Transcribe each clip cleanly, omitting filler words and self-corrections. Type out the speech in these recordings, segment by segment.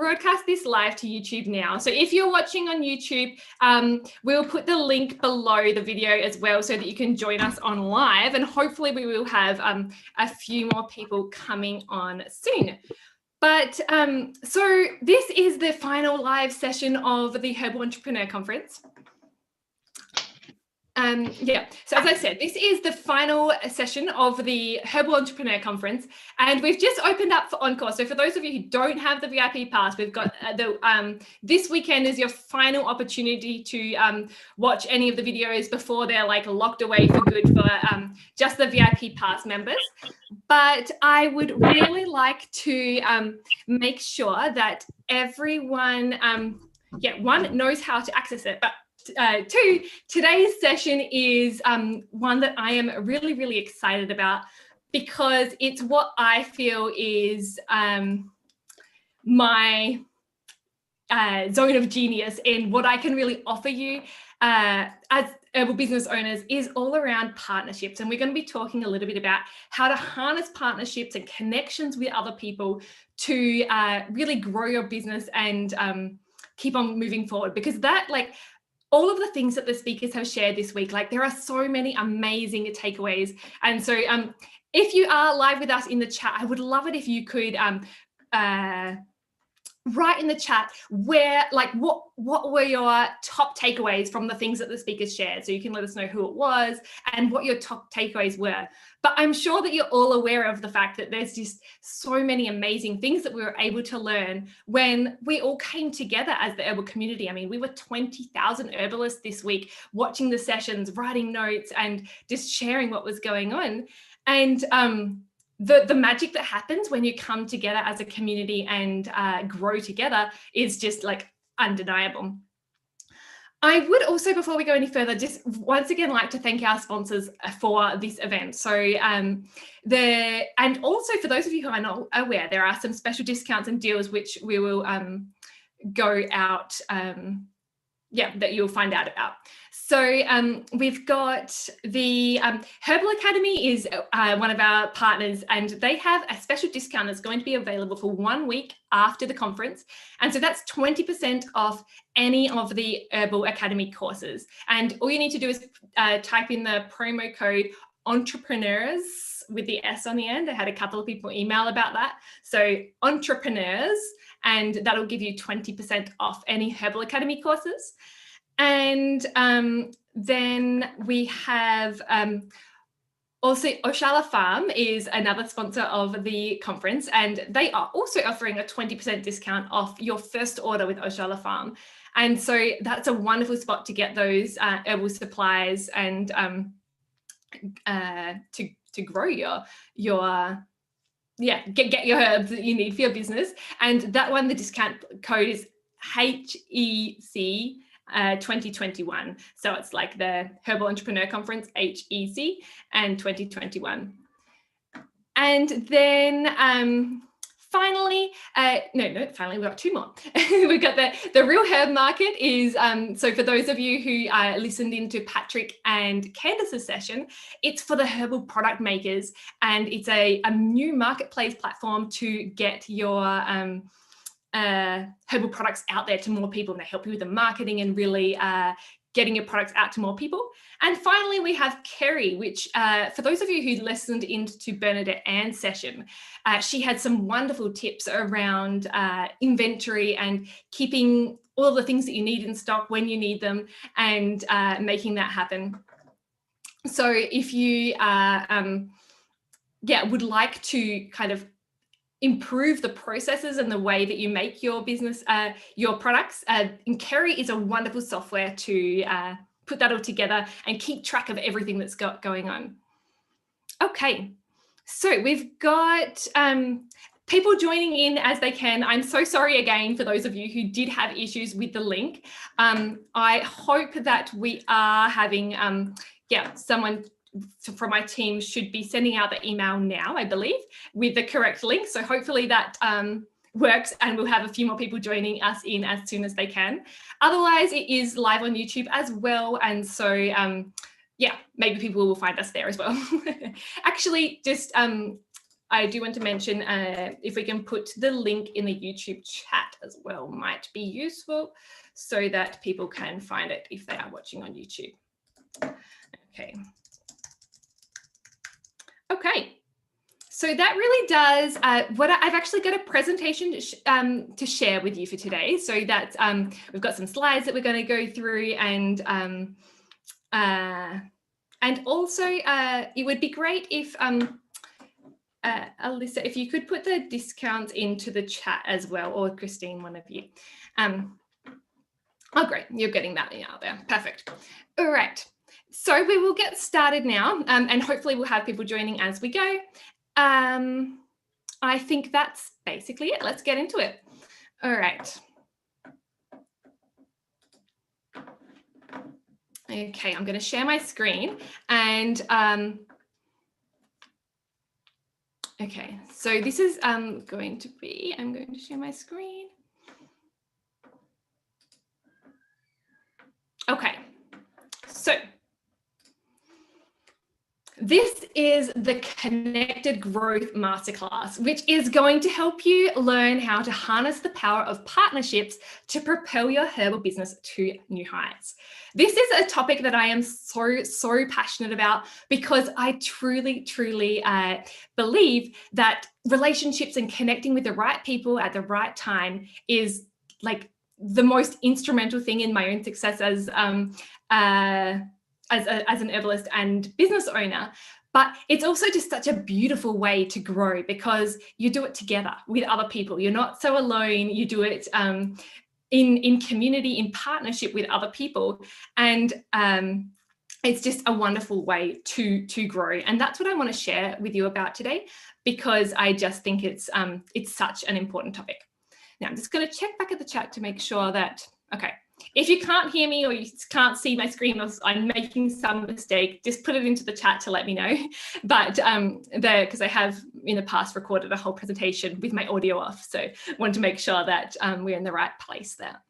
broadcast this live to YouTube now. So if you're watching on YouTube, we'll put the link below the video as well so that you can join us on live, and hopefully we will have a few more people coming on soon. But so this is the final live session of the Herbal Entrepreneur Conference. So as I said, this is the final session of the Herbal Entrepreneur Conference, and we've just opened up for Encore. So for those of you who don't have the VIP pass, we've got this weekend is your final opportunity to watch any of the videos before they're like locked away for good for just the VIP pass members. But I would really like to make sure that everyone, one, knows how to access it, but two, today's session is one that I am really, really excited about, because it's what I feel is my zone of genius, and what I can really offer you as herbal business owners is all around partnerships. And we're going to be talking a little bit about how to harness partnerships and connections with other people to really grow your business and keep on moving forward, because that, like, all of the things that the speakers have shared this week, like, there are so many amazing takeaways. And so if you are live with us in the chat, I would love it if you could write in the chat where, like, what were your top takeaways from the things that the speakers shared, so you can let us know who it was and what your top takeaways were. But I'm sure that you're all aware of the fact that there's just so many amazing things that we were able to learn when we all came together as the herbal community. I mean, we were 20,000 herbalists this week watching the sessions, writing notes, and just sharing what was going on. And the magic that happens when you come together as a community and grow together is just, like, undeniable. I would also, before we go any further, just once again like to thank our sponsors for this event. So and also for those of you who are not aware, there are some special discounts and deals which we will go out, that you'll find out about. So we've got the Herbal Academy is one of our partners, and they have a special discount that's going to be available for 1 week after the conference. And so that's 20% off any of the Herbal Academy courses. And all you need to do is type in the promo code entrepreneurs with the S on the end. I had a couple of people email about that. So entrepreneurs, and that'll give you 20% off any Herbal Academy courses. And then we have also Oshala Farm is another sponsor of the conference, and they are also offering a 20% discount off your first order with Oshala Farm. And so that's a wonderful spot to get those herbal supplies and to grow your get your herbs that you need for your business. And that one, the discount code is HEC 2021. So it's like the Herbal Entrepreneur Conference, HEC, and 2021. And then finally, finally, we've got two more. We've got the Real Herb Market is, so for those of you who listened into Patrick and Candace's session, it's for the herbal product makers, and it's a new marketplace platform to get your herbal products out there to more people, and they help you with the marketing and really getting your products out to more people. And finally, we have Kerry, which for those of you who listened into Bernadette Ann's session, she had some wonderful tips around inventory and keeping all of the things that you need in stock when you need them, and making that happen. So if you would like to kind of improve the processes and the way that you make your business, your products, and Kerry is a wonderful software to put that all together and keep track of everything that's going on. Okay, so we've got people joining in as they can. I'm so sorry again for those of you who did have issues with the link. I hope that we are having, someone from my team should be sending out the email now, I believe, with the correct link. So hopefully that works, and we'll have a few more people joining us in as soon as they can. Otherwise, it is live on YouTube as well. And so, maybe people will find us there as well. Actually, just I do want to mention if we can put the link in the YouTube chat as well, might be useful so that people can find it if they are watching on YouTube. Okay. Okay. So that really does what I've actually got a presentation to share with you for today. So that's we've got some slides that we're going to go through, and also it would be great if Alyssa, if you could put the discounts into the chat as well, or Christine, one of you. Oh, great, you're getting that out there. Perfect. All right. So we will get started now, and hopefully we'll have people joining as we go. I think that's basically it. Let's get into it. All right. Okay, I'm going to share my screen, and okay, so this is going to be, I'm going to share my screen. Okay, so this is the Connected Growth Masterclass, which is going to help you learn how to harness the power of partnerships to propel your herbal business to new heights. This is a topic that I am so passionate about, because I truly believe that relationships and connecting with the right people at the right time is like the most instrumental thing in my own success as an herbalist and business owner. But it's also just such a beautiful way to grow, because you do it together with other people. You're not so alone. You do it in community, in partnership with other people. And it's just a wonderful way to grow. And that's what I want to share with you about today, because I just think it's such an important topic. Now, I'm just going to check back at the chat to make sure that, okay, if you can't hear me or you can't see my screen, or I'm making some mistake, just put it into the chat to let me know. But because I have in the past recorded a whole presentation with my audio off, so I want to make sure that we're in the right place there.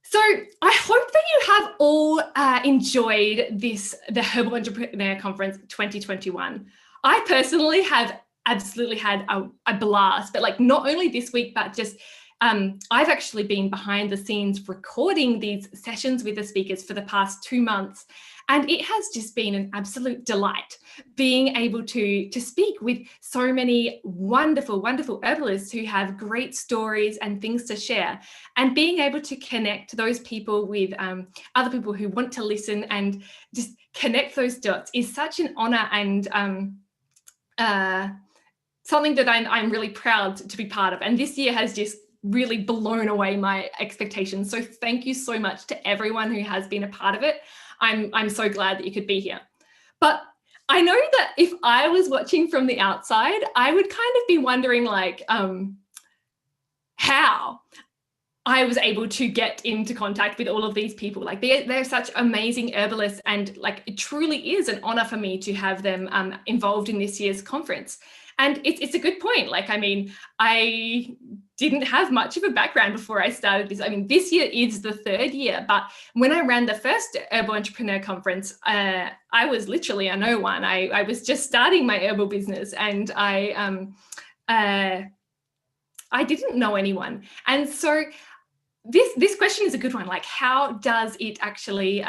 So I hope that you have all enjoyed the Herbal Entrepreneur Conference 2021. I personally have absolutely had a blast, but like not only this week, but just I've actually been behind the scenes recording these sessions with the speakers for the past 2 months. And it has just been an absolute delight being able to speak with so many wonderful herbalists who have great stories and things to share, and being able to connect those people with other people who want to listen and just connect those dots is such an honor, and something that I'm really proud to be part of. And this year has just really blown away my expectations. So thank you so much to everyone who has been a part of it. I'm so glad that you could be here. But I know that if I was watching from the outside, I would kind of be wondering like how I was able to get into contact with all of these people. Like they're such amazing herbalists, and like it truly is an honor for me to have them involved in this year's conference. And it's a good point. Like, I mean, I didn't have much of a background before I started this. I mean, this year is the 3rd year, but when I ran the first Herbal Entrepreneur Conference, I was literally a no one. I was just starting my herbal business, and I didn't know anyone. And so this question is a good one. Like, how does it actually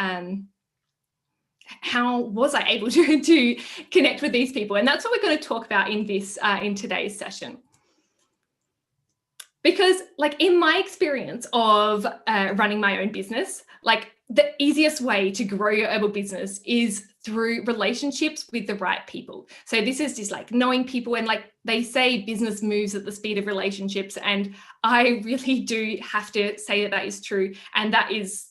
how was I able to connect with these people? And that's what we're going to talk about in this in today's session. Because like in my experience of running my own business, like the easiest way to grow your herbal business is through relationships with the right people. So this is just like knowing people, and like they say, business moves at the speed of relationships. And I really do have to say that that is true. And that is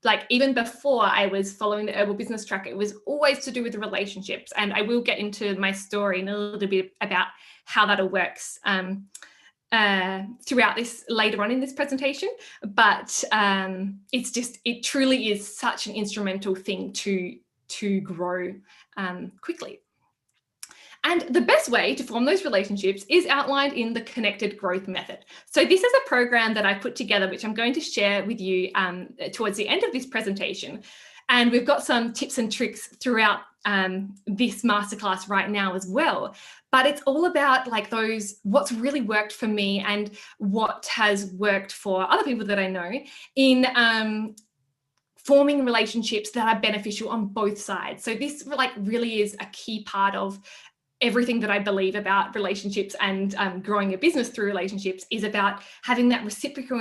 like, even before I was following the herbal business track, it was always to do with the relationships. And I will get into my story in a little bit about how that all works throughout this later on in this presentation. But it truly is such an instrumental thing to grow quickly. And the best way to form those relationships is outlined in the Connected Growth Method. So this is a program that I put together, which I'm going to share with you towards the end of this presentation. And we've got some tips and tricks throughout this masterclass right now as well. But it's all about like what's really worked for me and what has worked for other people that I know in forming relationships that are beneficial on both sides. So this like really is a key part of everything that I believe about relationships and growing a business through relationships is about having that reciprocal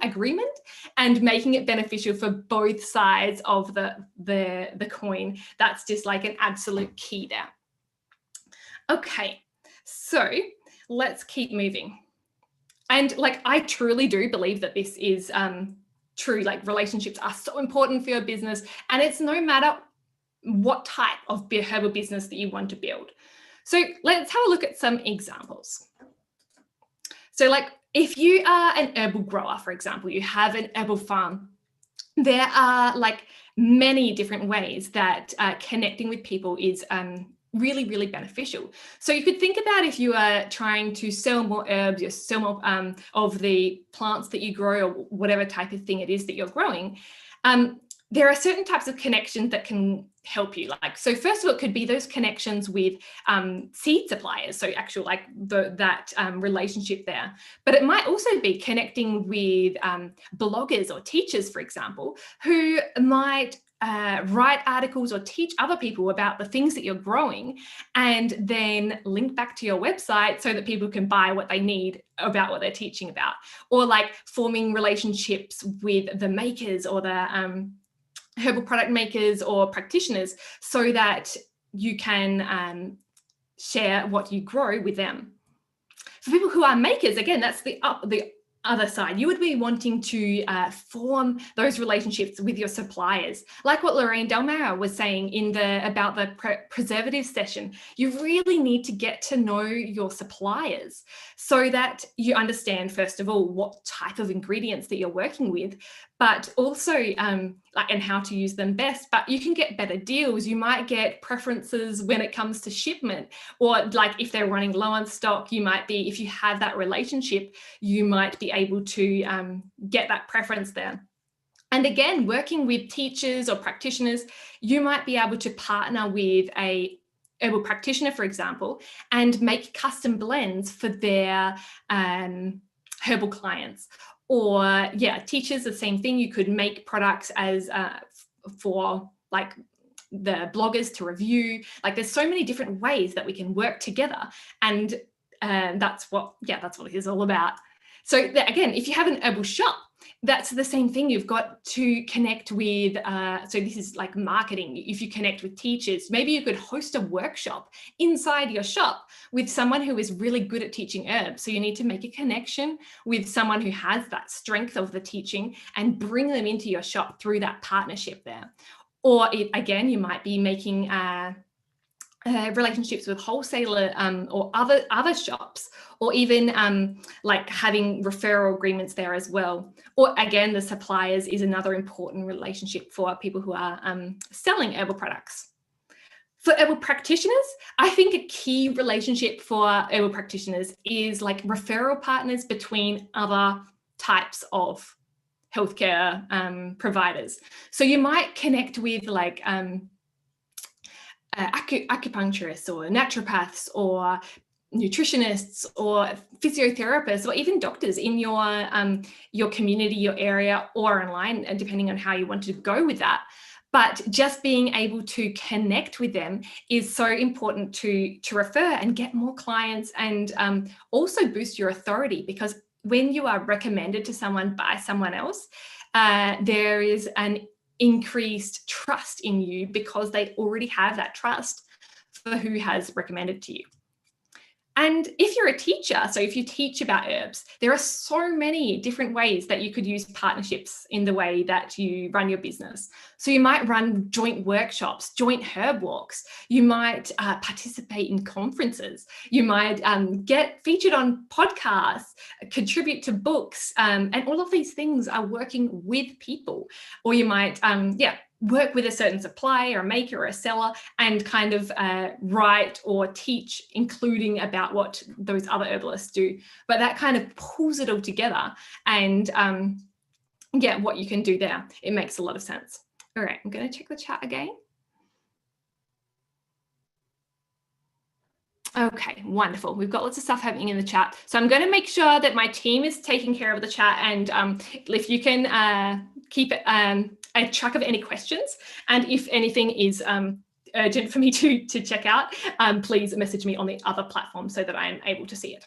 agreement and making it beneficial for both sides of the coin. That's just like an absolute key there. Okay, so let's keep moving. And like, I truly do believe that this is true. Like, relationships are so important for your business, and it's no matter what type of herbal business that you want to build. So let's have a look at some examples. So like, if you are an herbal grower, for example, you have an herbal farm, there are like many different ways that connecting with people is really, really beneficial. So you could think about if you are trying to sell more herbs, or sell more of the plants that you grow, or whatever type of thing it is that you're growing, there are certain types of connections that can help you. Like, so first of all, it could be those connections with seed suppliers. So actual like that relationship there. But it might also be connecting with bloggers or teachers, for example, who might write articles or teach other people about the things that you're growing, and then link back to your website so that people can buy what they need about what they're teaching about. Or like forming relationships with the makers or the herbal product makers or practitioners so that you can share what you grow with them. For people who are makers, again, that's the other side. You would be wanting to form those relationships with your suppliers. Like what Lorraine Delmara was saying about the preservative session, you really need to get to know your suppliers so that you understand, first of all, what type of ingredients that you're working with, but also and how to use them best. But you can get better deals. You might get preferences when it comes to shipment, or like if they're running low on stock, you might be, if you have that relationship, you might be able to get that preference there. And again, working with teachers or practitioners, you might be able to partner with a herbal practitioner, for example, and make custom blends for their herbal clients. Or yeah, teachers, the same thing. You could make products as for like the bloggers to review. Like, there's so many different ways that we can work together, and that's what it is all about. So again, if you have an herbal shop, that's the same thing. You've got to connect with, so this is like marketing. If you connect with teachers, maybe you could host a workshop inside your shop with someone who is really good at teaching herbs. So you need to make a connection with someone who has that strength of the teaching and bring them into your shop through that partnership there. Or again, you might be making relationships with wholesaler or other shops, or even like having referral agreements there as well. Or again, the suppliers is another important relationship for people who are selling herbal products. For herbal practitioners, I think a key relationship for herbal practitioners is like referral partners between other types of healthcare providers. So you might connect with like acupuncturists or naturopaths or nutritionists or physiotherapists, or even doctors in your community, your area, or online, and depending on how you want to go with that. But just being able to connect with them is so important to refer and get more clients, and also boost your authority, because when you are recommended to someone by someone else, there is an increased trust in you because they already have that trust for who has recommended to you. And if you're a teacher, so if you teach about herbs, there are so many different ways that you could use partnerships in the way that you run your business. So you might run joint workshops, joint herb walks. You might participate in conferences. You might get featured on podcasts, contribute to books, and all of these things are working with people. Or you might, work with a certain supplier, a maker, or a seller, and kind of write or teach, including about what those other herbalists do. But that kind of pulls it all together, and yeah, what you can do there. It makes a lot of sense. All right, I'm going to check the chat again. Okay, wonderful. We've got lots of stuff happening in the chat. So I'm going to make sure that my team is taking care of the chat, and if you can keep a track of any questions, and if anything is urgent for me to check out, please message me on the other platform so that I am able to see it.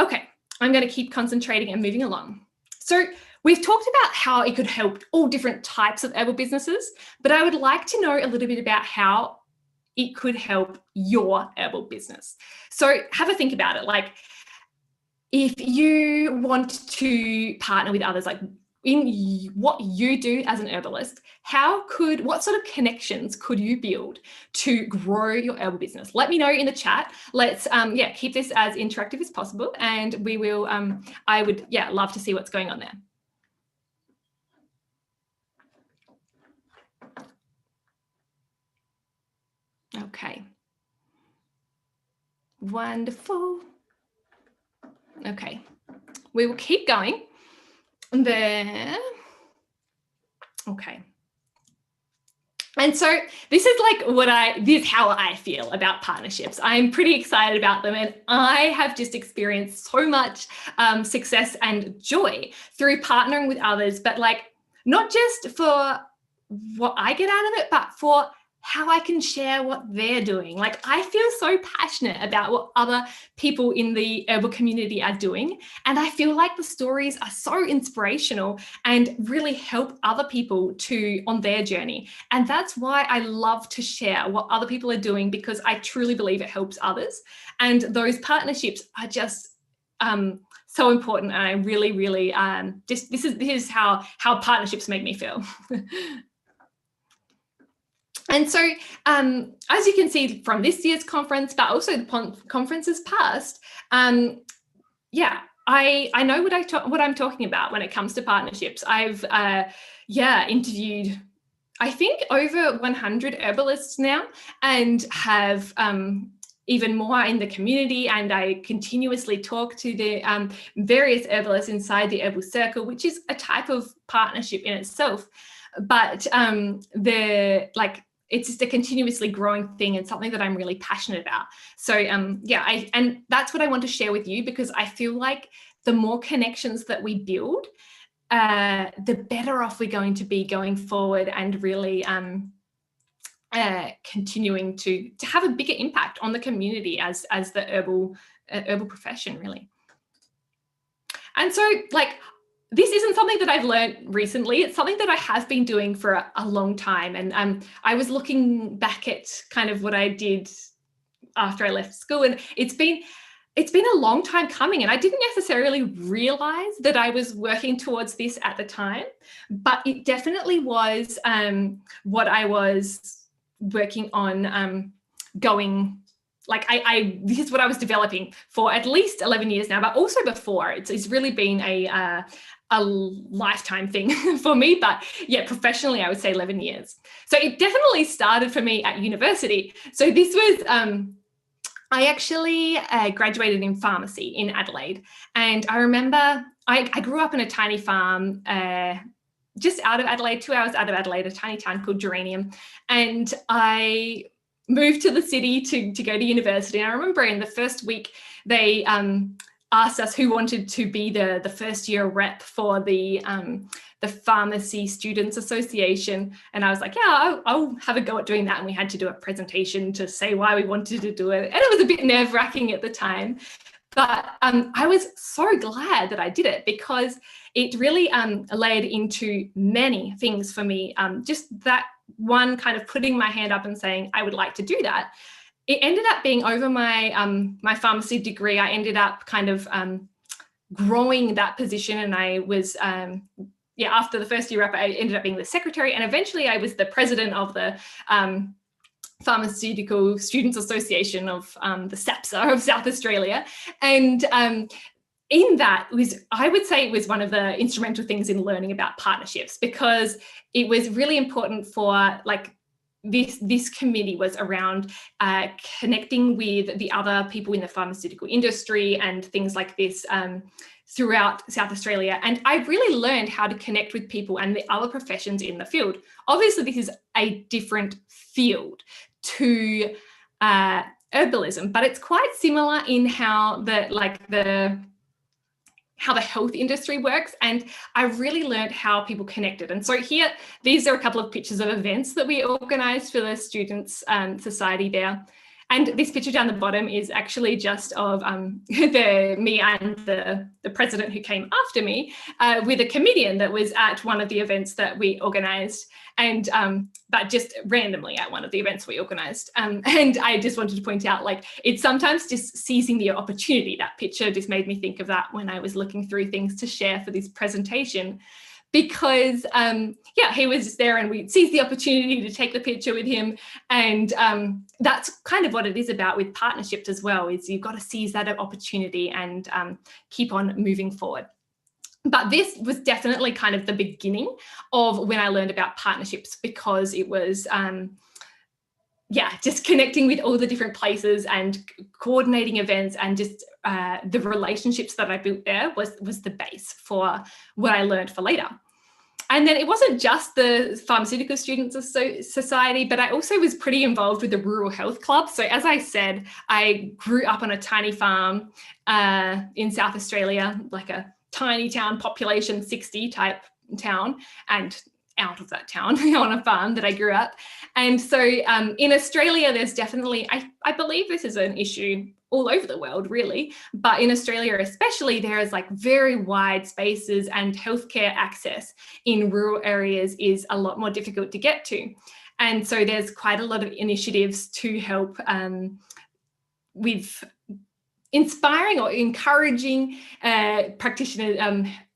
Okay, I'm going to keep concentrating and moving along. So we've talked about how it could help all different types of herbal businesses, but I would like to know a little bit about how it could help your herbal business. So have a think about it. Like, if you want to partner with others, like in what you do as an herbalist, what sort of connections could you build to grow your herbal business? Let me know in the chat. Let's keep this as interactive as possible, and we will I would love to see what's going on there. Okay. Wonderful. Okay. We will keep going there. Okay. And so this is how I feel about partnerships. I'm pretty excited about them, and I have just experienced so much success and joy through partnering with others, but like not just for what I get out of it, but for how I can share what they're doing. Like, I feel so passionate about what other people in the herbal community are doing. And I feel like the stories are so inspirational and really help other people on their journey. And that's why I love to share what other people are doing, because I truly believe it helps others. And those partnerships are just so important. And I really, really, this is how partnerships make me feel. And so, as you can see from this year's conference, but also the conferences past, I know what I'm talking about when it comes to partnerships. I've interviewed, I think, over 100 herbalists now, and have even more in the community. And I continuously talk to the various herbalists inside the herbal circle, which is a type of partnership in itself. But it's just a continuously growing thing, and something that I'm really passionate about. So and that's what I want to share with you, because I feel like the more connections that we build, the better off we're going to be going forward, and really continuing to have a bigger impact on the community as the herbal profession, really. And so, this isn't something that I've learned recently. It's something that I have been doing for a long time. And I was looking back at kind of what I did after I left school, and it's been a long time coming, and I didn't necessarily realize that I was working towards this at the time, but it definitely was what I was working on this is what I was developing for at least 11 years now, but also before. It's really been a lifetime thing for me, but professionally, I would say 11 years. So it definitely started for me at university. So this was, I actually graduated in pharmacy in Adelaide. And I remember I grew up in a tiny farm just out of Adelaide, 2 hours out of Adelaide, a tiny town called Geranium. And I moved to the city to go to university. And I remember in the first week, they asked us who wanted to be the first year rep for the Pharmacy Students Association. And I was like, I'll have a go at doing that. And we had to do a presentation to say why we wanted to do it. And it was a bit nerve-wracking at the time. But I was so glad that I did it, because it really led into many things for me. Just that one kind of putting my hand up and saying, I would like to do that. It ended up being over my pharmacy degree. I ended up kind of growing that position, and I was, after the first year up, I ended up being the secretary, and eventually I was the president of the Pharmaceutical Students Association of the SAPSA of South Australia. And in that I would say it was one of the instrumental things in learning about partnerships, because it was really important for this committee was around connecting with the other people in the pharmaceutical industry and things like this throughout South Australia. And I really learned how to connect with people and the other professions in the field. Obviously, this is a different field to herbalism, but it's quite similar in how the health industry works. And I really learned how people connected. And so here, these are a couple of pictures of events that we organized for the Students' Society there. And this picture down the bottom is actually just of me and the president who came after me with a comedian that was at one of the events that we organised, and but just randomly at one of the events we organised. And I just wanted to point out, like, it's sometimes just seizing the opportunity. That picture just made me think of that when I was looking through things to share for this presentation. Because, he was just there and we seized the opportunity to take the picture with him. And that's kind of what it is about with partnerships as well, is you've got to seize that opportunity and keep on moving forward. But this was definitely kind of the beginning of when I learned about partnerships, because it was, just connecting with all the different places and coordinating events, and just the relationships that I built there was the base for what I learned for later. And then it wasn't just the Pharmaceutical Students Society, but I also was pretty involved with the Rural Health Club. So as I said, I grew up on a tiny farm in South Australia, like a tiny town, population 60 type town, and out of that town on a farm that I grew up. And so in Australia, there's definitely, I believe this is an issue all over the world, really, but in Australia especially, there is like very wide spaces, and healthcare access in rural areas is a lot more difficult to get to. And so there's quite a lot of initiatives to help with inspiring or encouraging practitioners,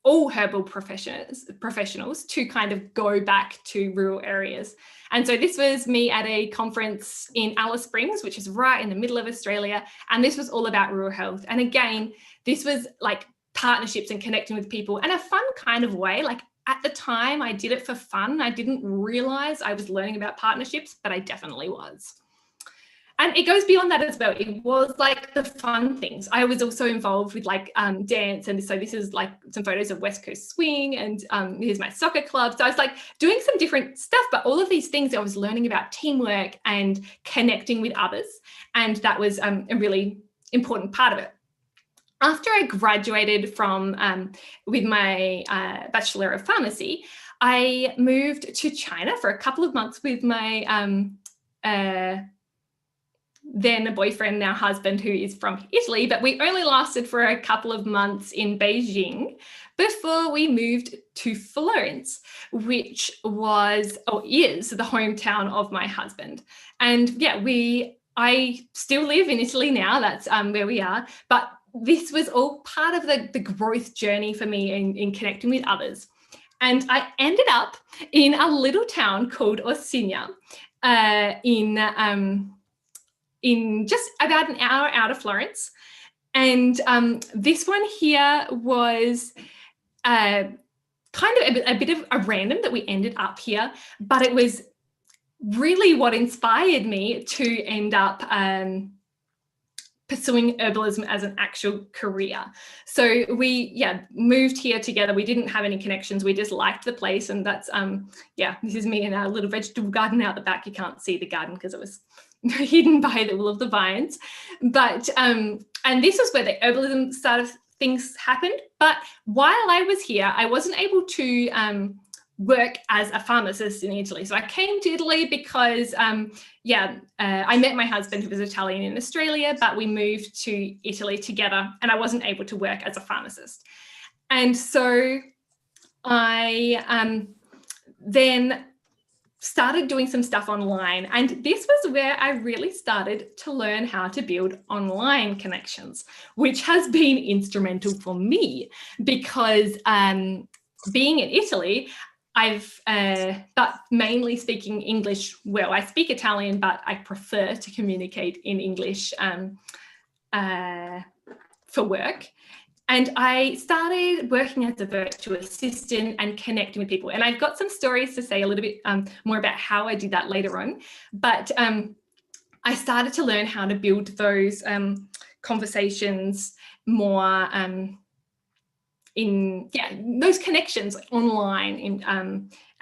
all herbal professionals to kind of go back to rural areas. And so this was me at a conference in Alice Springs, which is right in the middle of Australia. And this was all about rural health. And again, this was like partnerships and connecting with people in a fun kind of way. Like at the time, I did it for fun. I didn't realize I was learning about partnerships, but I definitely was. And it goes beyond that as well. It was like the fun things. I was also involved with like dance. And so this is like some photos of West Coast Swing, and here's my soccer club. So I was like doing some different stuff, but all of these things I was learning about teamwork and connecting with others. And that was a really important part of it. After I graduated from with my Bachelor of Pharmacy, I moved to China for a couple of months with my then a boyfriend, now husband, who is from Italy, but we only lasted for a couple of months in Beijing before we moved to Florence, which was or is the hometown of my husband. And I still live in Italy now. That's where we are. But this was all part of the growth journey for me in connecting with others. And I ended up in a little town called Orsina in just about an hour out of Florence. And this one here was kind of a bit of a random that we ended up here, but it was really what inspired me to end up pursuing herbalism as an actual career. So we moved here together. We didn't have any connections. We just liked the place. And that's, this is me in our little vegetable garden out the back. You can't see the garden because it was hidden by all of the vines. But, and this is where the herbalism side of things happened. But while I was here, I wasn't able to work as a pharmacist in Italy. So I came to Italy because, I met my husband, who was Italian, in Australia, but we moved to Italy together, and I wasn't able to work as a pharmacist. And so I then started doing some stuff online. And this was where I really started to learn how to build online connections, which has been instrumental for me because being in Italy, but mainly speaking English well. I speak Italian, but I prefer to communicate in English for work. And I started working as a virtual assistant and connecting with people. And I've got some stories to say a little bit more about how I did that later on. But I started to learn how to build those conversations more in those connections online.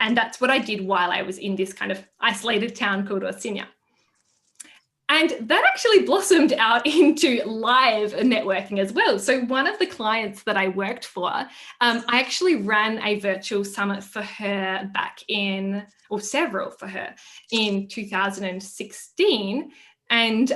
And that's what I did while I was in this kind of isolated town called Orsina. And that actually blossomed out into live networking as well. So one of the clients that I worked for, I actually ran a virtual summit for her back in, or several for her in 2016. And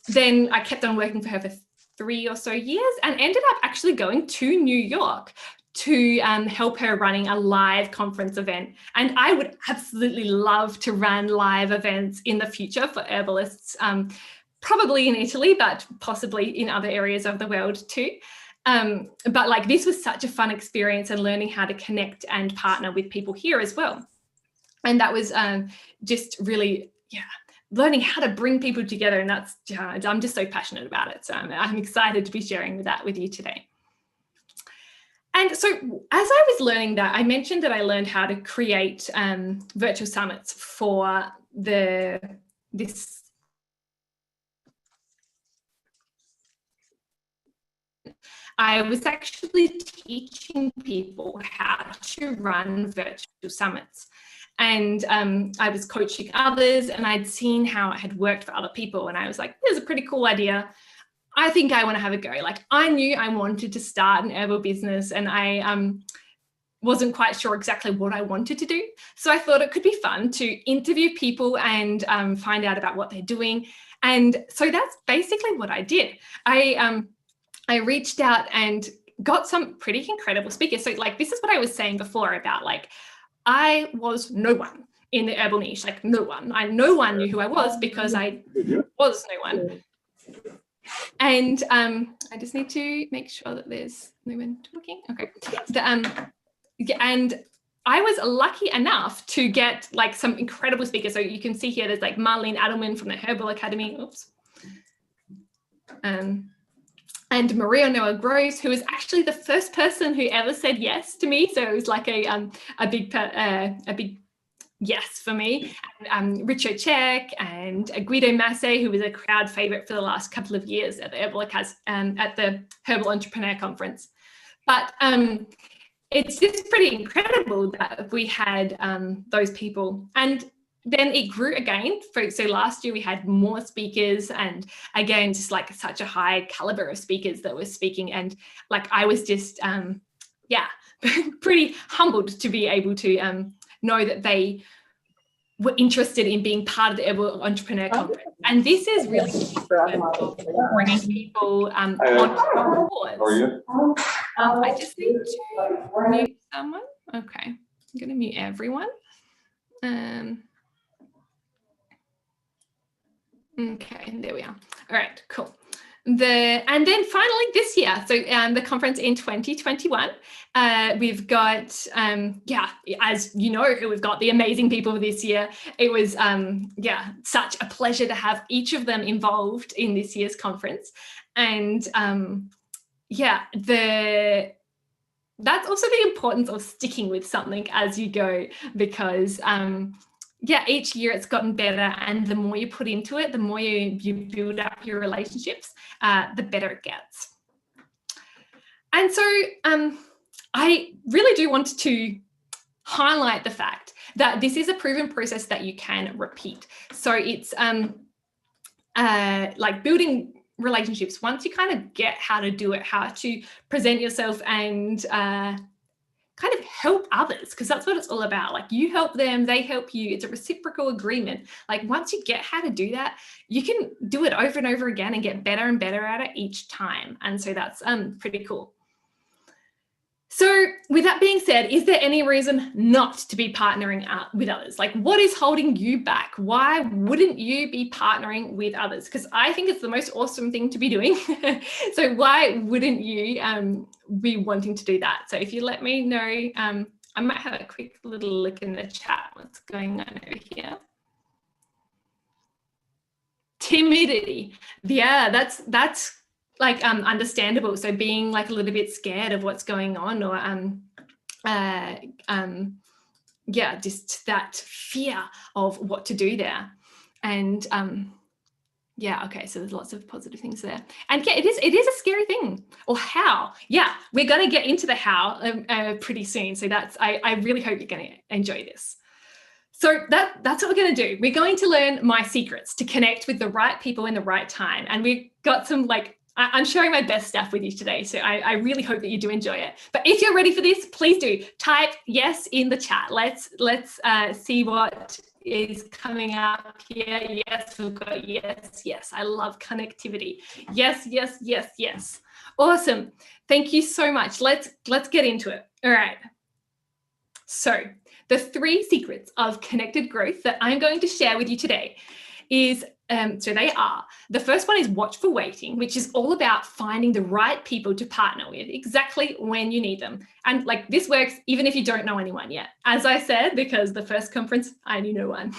then I kept on working for her for 3 or so years and ended up actually going to New York to help her running a live conference event. And I would absolutely love to run live events in the future for herbalists, probably in Italy, but possibly in other areas of the world too. But like, this was such a fun experience, and learning how to connect and partner with people here as well. And that was just really, learning how to bring people together. And that's, I'm just so passionate about it. So I'm excited to be sharing that with you today. And so as I was learning that, I mentioned that I learned how to create virtual summits for this. I was actually teaching people how to run virtual summits. And I was coaching others, and I'd seen how it had worked for other people. And I was like, this is a pretty cool idea. I think I want to have a go. Like, I knew I wanted to start an herbal business, and I wasn't quite sure exactly what I wanted to do. So I thought it could be fun to interview people and find out about what they're doing. And so that's basically what I did. I reached out and got some pretty incredible speakers. So like, this is what I was saying before about, like, I was no one in the herbal niche, like no one. No one knew who I was because I was no one. And I just need to make sure that there's no one talking. Okay. And I was lucky enough to get like some incredible speakers. So you can see here, there's like Marlene Adelman from the Herbal Academy. Oops. And Maria Noah Groves, who was actually the first person who ever said yes to me. So it was like a big yes for me. Richard Check and Guido Masse, who was a crowd favorite for the last couple of years at the Herbal Entrepreneur Conference. But it's just pretty incredible that we had those people. And then it grew again. So last year we had more speakers, and again, just like such a high caliber of speakers that were speaking. And like, I was just, pretty humbled to be able to know that they were interested in being part of the Herbal Entrepreneur Conference. And this is really bringing people on board. I just need to mute someone. Okay, I'm going to mute everyone. Okay, there we are. All right, cool. And then finally this year, so the conference in 2021, we've got, as you know, we've got the amazing people this year. It was, such a pleasure to have each of them involved in this year's conference. And that's also the importance of sticking with something as you go, because each year it's gotten better, and the more you put into it, the more you build up your relationships, the better it gets. And so I really do want to highlight the fact that this is a proven process that you can repeat. So it's like building relationships. Once you kind of get how to do it, how to present yourself, and kind of help others, because that's what it's all about. Like, you help them, they help you. It's a reciprocal agreement. Like, once you get how to do that, you can do it over and over again and get better and better at it each time. And so that's pretty cool. So with that being said, is there any reason not to be partnering with others? Like, what is holding you back? Why wouldn't you be partnering with others? Because I think it's the most awesome thing to be doing. So why wouldn't you be wanting to do that? So if you let me know, I might have a quick little look in the chat, what's going on over here. Timidity. Yeah, that's like understandable. So being like a little bit scared of what's going on, or yeah, just that fear of what to do there. And yeah, okay, so there's lots of positive things there. And yeah, it is a scary thing. Or how. Yeah, we're going to get into the how pretty soon. So that's, I really hope you're going to enjoy this. So that's what we're going to do. We're going to learn my secrets to connect with the right people in the right time. And we've got some, like, I'm sharing my best stuff with you today. So I really hope that you do enjoy it. But if you're ready for this, please do type yes in the chat. Let's see what is coming up here. Yes, we've got yes. I love connectivity. Yes. Awesome. Thank you so much. Let's get into it. All right. So the 3 secrets of connected growth that I'm going to share with you today is, so they are, the first one is watchful waiting, which is all about finding the right people to partner with exactly when you need them. And like, this works even if you don't know anyone yet. As I said, because the first conference, I knew no one.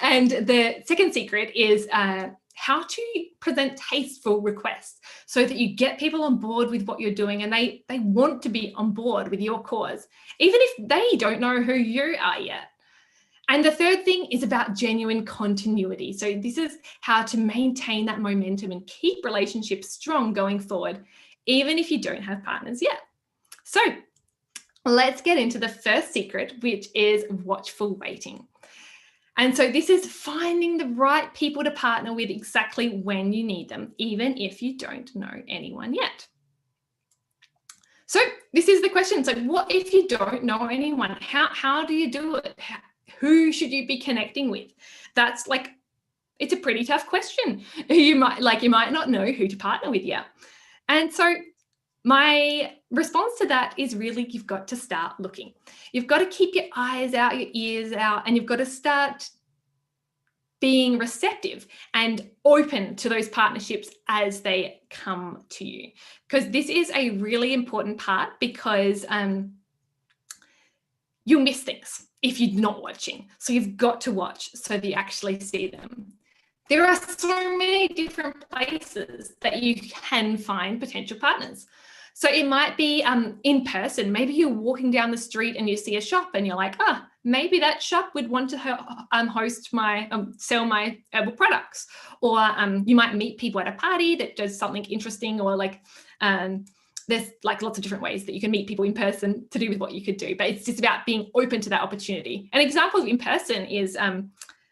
And the second secret is how to present tasteful requests so that you get people on board with what you're doing and they want to be on board with your cause, even if they don't know who you are yet. And the third thing is about genuine continuity. So this is how to maintain that momentum and keep relationships strong going forward, even if you don't have partners yet. So let's get into the first secret, which is watchful waiting. And so this is finding the right people to partner with exactly when you need them, even if you don't know anyone yet. So this is the question. So what if you don't know anyone? How do you do it? Who should you be connecting with? That's like, it's a pretty tough question. You might not know who to partner with yet. And so my response to that is really, you've got to start looking. You've got to keep your eyes out, your ears out, and you've got to start being receptive and open to those partnerships as they come to you. Because this is a really important part, because you'll miss things if you're not watching. So you've got to watch so that you actually see them. There are so many different places that you can find potential partners. So it might be in person. Maybe you're walking down the street and you see a shop and you're like, maybe that shop would want to host my, sell my herbal products. Or you might meet people at a party that does something interesting, or like, there's like lots of different ways that you can meet people in person to do with what you could do, but it's just about being open to that opportunity. An example of in person is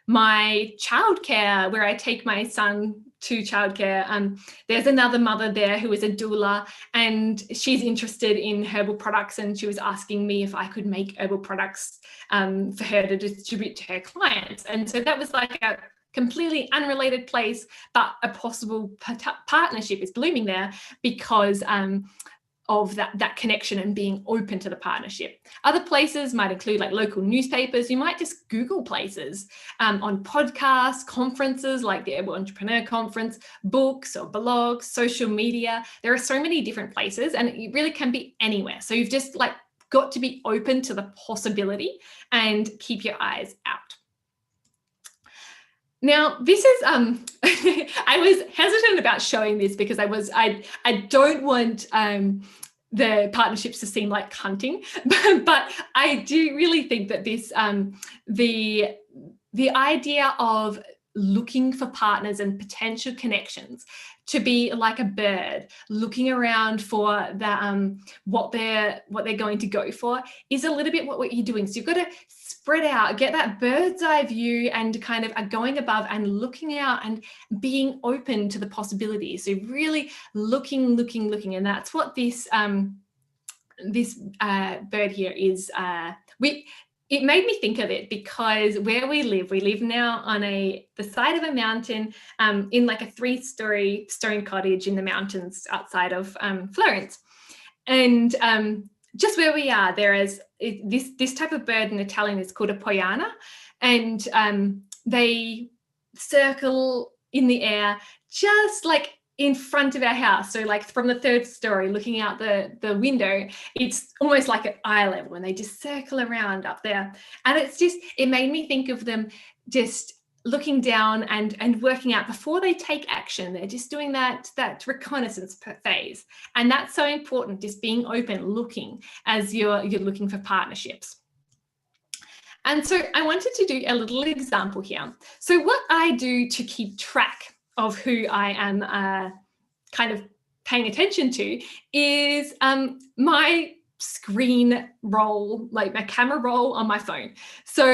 my childcare, where I take my son to childcare. There's another mother there who is a doula, and she's interested in herbal products, and she was asking me if I could make herbal products for her to distribute to her clients. And so that was like a completely unrelated place, but a possible partnership is blooming there because of that connection and being open to the partnership. Other places might include like local newspapers. You might just Google places on podcasts, conferences like the Herbal Entrepreneur Conference, books or blogs, social media. There are so many different places, and it really can be anywhere. So you've just like got to be open to the possibility and keep your eyes out. Now, this is, I was hesitant about showing this because I don't want the partnerships to seem like hunting, but I do really think that this, the idea of looking for partners and potential connections to be like a bird looking around for the, what they're going to go for is a little bit what you're doing. So you've got to spread out, get that bird's eye view, and kind of are going above and looking out and being open to the possibilities. So really looking, and that's what this this bird here is. It made me think of it because where we live now on the side of a mountain in like a 3-story stone cottage in the mountains outside of Florence. And just where we are, there is this type of bird in Italian is called a poiana, and they circle in the air just like in front of our house. So like from the 3rd story, looking out the window, it's almost like at eye level, and they just circle around up there. And it made me think of them just looking down and working out before they take action. They're just doing that reconnaissance phase. And that's so important, just being open, looking as you're looking for partnerships. And so I wanted to do a little example here. So what I do to keep track of who I am kind of paying attention to is my screen roll, like my camera roll on my phone. So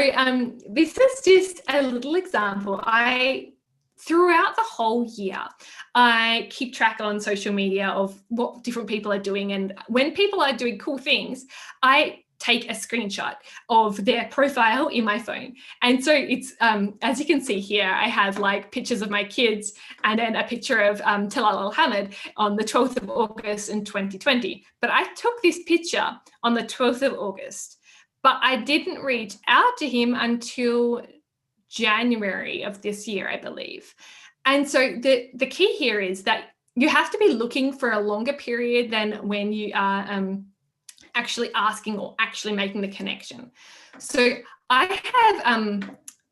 this is just a little example. Throughout the whole year, I keep track on social media of what different people are doing. And when people are doing cool things, I take a screenshot of their profile in my phone. And so it's, as you can see here, I have like pictures of my kids and then a picture of Talal Al-Hamid on the 12th of August in 2020. But I took this picture on the 12th of August, but I didn't reach out to him until January of this year, I believe. And so the key here is that you have to be looking for a longer period than when you are actually asking or actually making the connection. So I have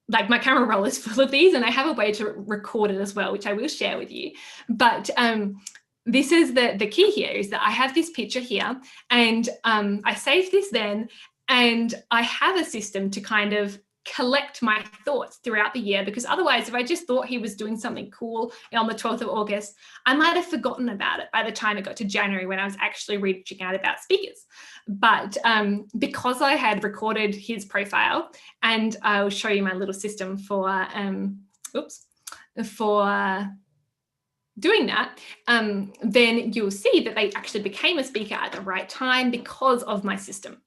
like my camera roll is full of these, and I have a way to record it as well, which I will share with you. But this is the key here, is that I have this picture here, and I saved this then, and I have a system to kind of collect my thoughts throughout the year, because otherwise, if I just thought he was doing something cool on the 12th of August, I might have forgotten about it by the time it got to January when I was actually reaching out about speakers. But because I had recorded his profile, and I'll show you my little system for doing that, then you'll see that they actually became a speaker at the right time because of my system.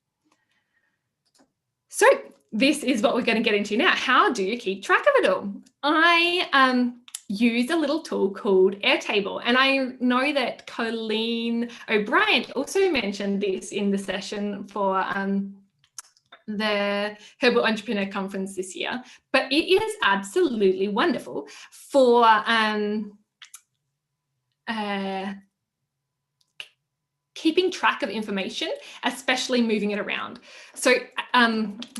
So this is what we're going to get into now. How do you keep track of it all? I use a little tool called Airtable. And I know that Colleen O'Brien also mentioned this in the session for the Herbal Entrepreneur Conference this year. But it is absolutely wonderful for keeping track of information, especially moving it around. So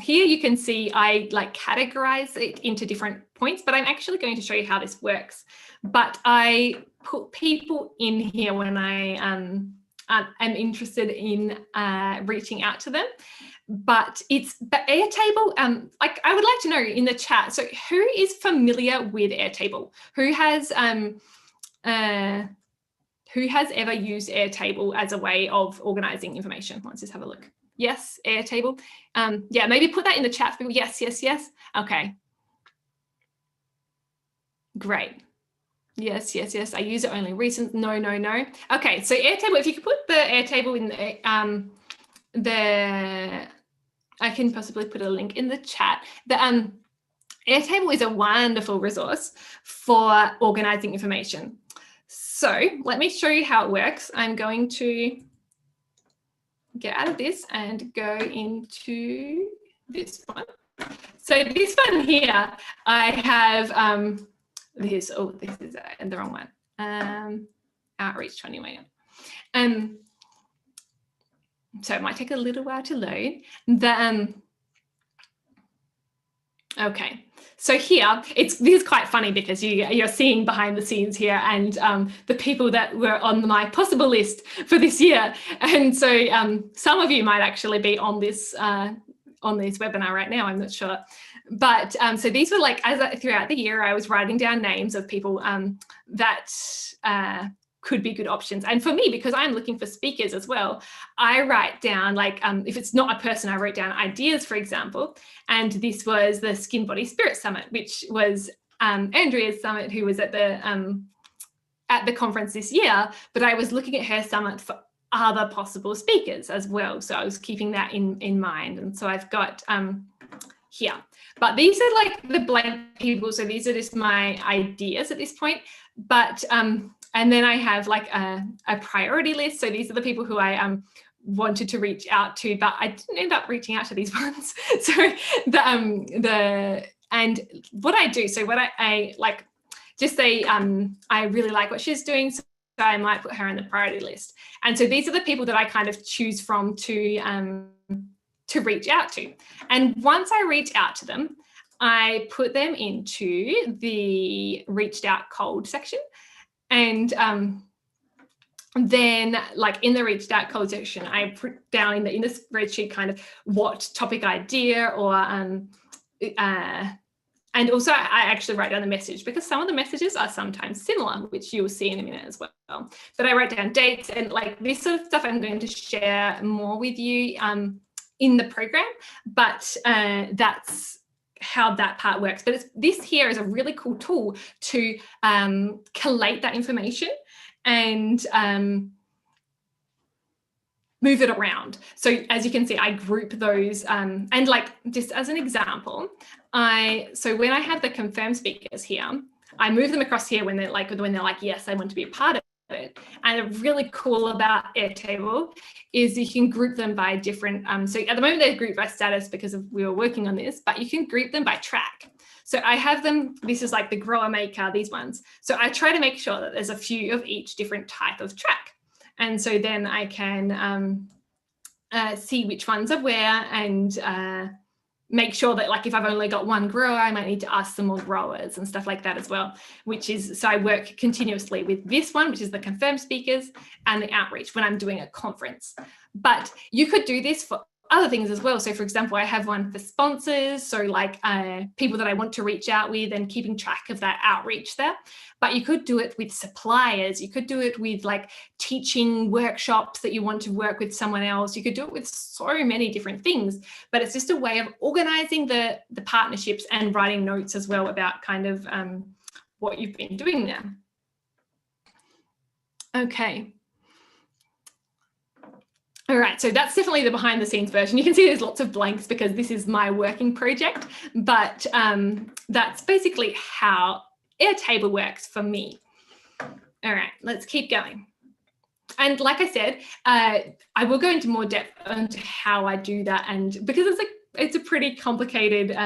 here you can see I like categorize it into different points, but I'm actually going to show you how this works. But I put people in here when I am interested in reaching out to them. But Airtable, like I would like to know in the chat, so who is familiar with Airtable? Who has ever used Airtable as a way of organizing information? Let's just have a look. Yes, Airtable. Yeah, maybe put that in the chat for people. Yes, yes, yes. Okay. Great. Yes, yes, yes. I use it only recent. No, no, no. Okay, so Airtable, if you could put the Airtable in I can possibly put a link in the chat. Airtable is a wonderful resource for organizing information. So let me show you how it works. I'm going to get out of this and go into this one. So this one here, I have this. Oh, this is the wrong one. Outreach 21. So it might take a little while to load. Okay, so here this is quite funny because you're seeing behind the scenes here and the people that were on my possible list for this year, and so some of you might actually be on this webinar right now. I'm not sure, but so these were like throughout the year I was writing down names of people that could be good options. And for me, because I'm looking for speakers as well, I write down like, if it's not a person, I wrote down ideas, for example. And this was the Skin Body Spirit Summit, which was Andrea's summit, who was at the conference this year, but I was looking at her summit for other possible speakers as well. So I was keeping that in mind. And so I've got here, but these are like the blank people. So these are just my ideas at this point, but and then I have like a priority list. So these are the people who I wanted to reach out to, but I didn't end up reaching out to these ones. So and what I do, so what I like, just say I really like what she's doing, so I might put her in the priority list. And so these are the people that I kind of choose from to reach out to. And once I reach out to them, I put them into the reached out cold section. And then like in the reached out cold section, I put down in the spreadsheet kind of what topic idea or and also I actually write down the message, because some of the messages are sometimes similar, which you'll see in a minute as well. But I write down dates and like this sort of stuff I'm going to share more with you in the program, but that's how that part works. But this here is a really cool tool to collate that information and move it around. So as you can see, I group those and like just as an example, so when I have the confirmed speakers here, I move them across here when they're like, yes, I want to be a part of it. And really cool about Airtable is you can group them by different, so at the moment they're grouped by status because we were working on this, but you can group them by track. So I have them, this is like the grower maker, these ones. So I try to make sure that there's a few of each different type of track. And so then I can see which ones are where and make sure that like if I've only got one grower, I might need to ask some more growers and stuff like that as well, so I work continuously with this one, which is the confirmed speakers, and the outreach when I'm doing a conference. But you could do this for other things as well. So for example, I have one for sponsors, so like people that I want to reach out with and keeping track of that outreach there. But you could do it with suppliers, you could do it with like teaching workshops that you want to work with someone else, you could do it with so many different things. But it's just a way of organizing the partnerships and writing notes as well about kind of what you've been doing there. Okay. All right, so that's definitely the behind the scenes version. You can see there's lots of blanks because this is my working project, but that's basically how Airtable works for me. All right, let's keep going. And like I said, I will go into more depth into how I do that, and because it's a pretty complicated,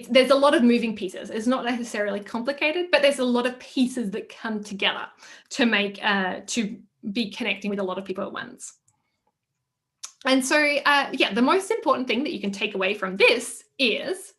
there's a lot of moving pieces. It's not necessarily complicated, but there's a lot of pieces that come together to make to be connecting with a lot of people at once. And so, the most important thing that you can take away from this is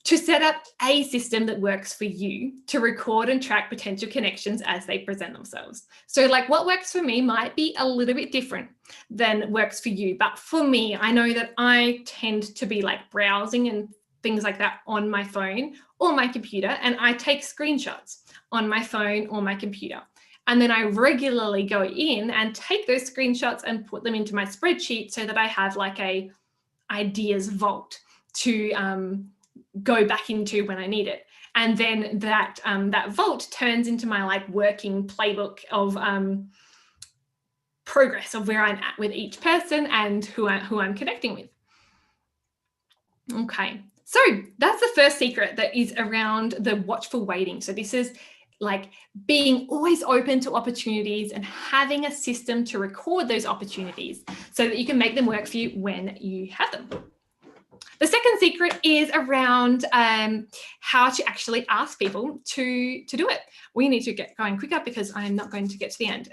to set up a system that works for you to record and track potential connections as they present themselves. So like what works for me might be a little bit different than works for you. But for me, I know that I tend to be like browsing and things like that on my phone or my computer, and I take screenshots on my phone or my computer. And then I regularly go in and take those screenshots and put them into my spreadsheet so that I have like a ideas vault to go back into when I need it. And then that vault turns into my like working playbook of progress of where I'm at with each person and who I'm connecting with. Okay, so that's the first secret that is around the watchful waiting. So this is like being always open to opportunities and having a system to record those opportunities so that you can make them work for you when you have them. The second secret is around how to actually ask people to do it. We need to get going quicker because I'm not going to get to the end.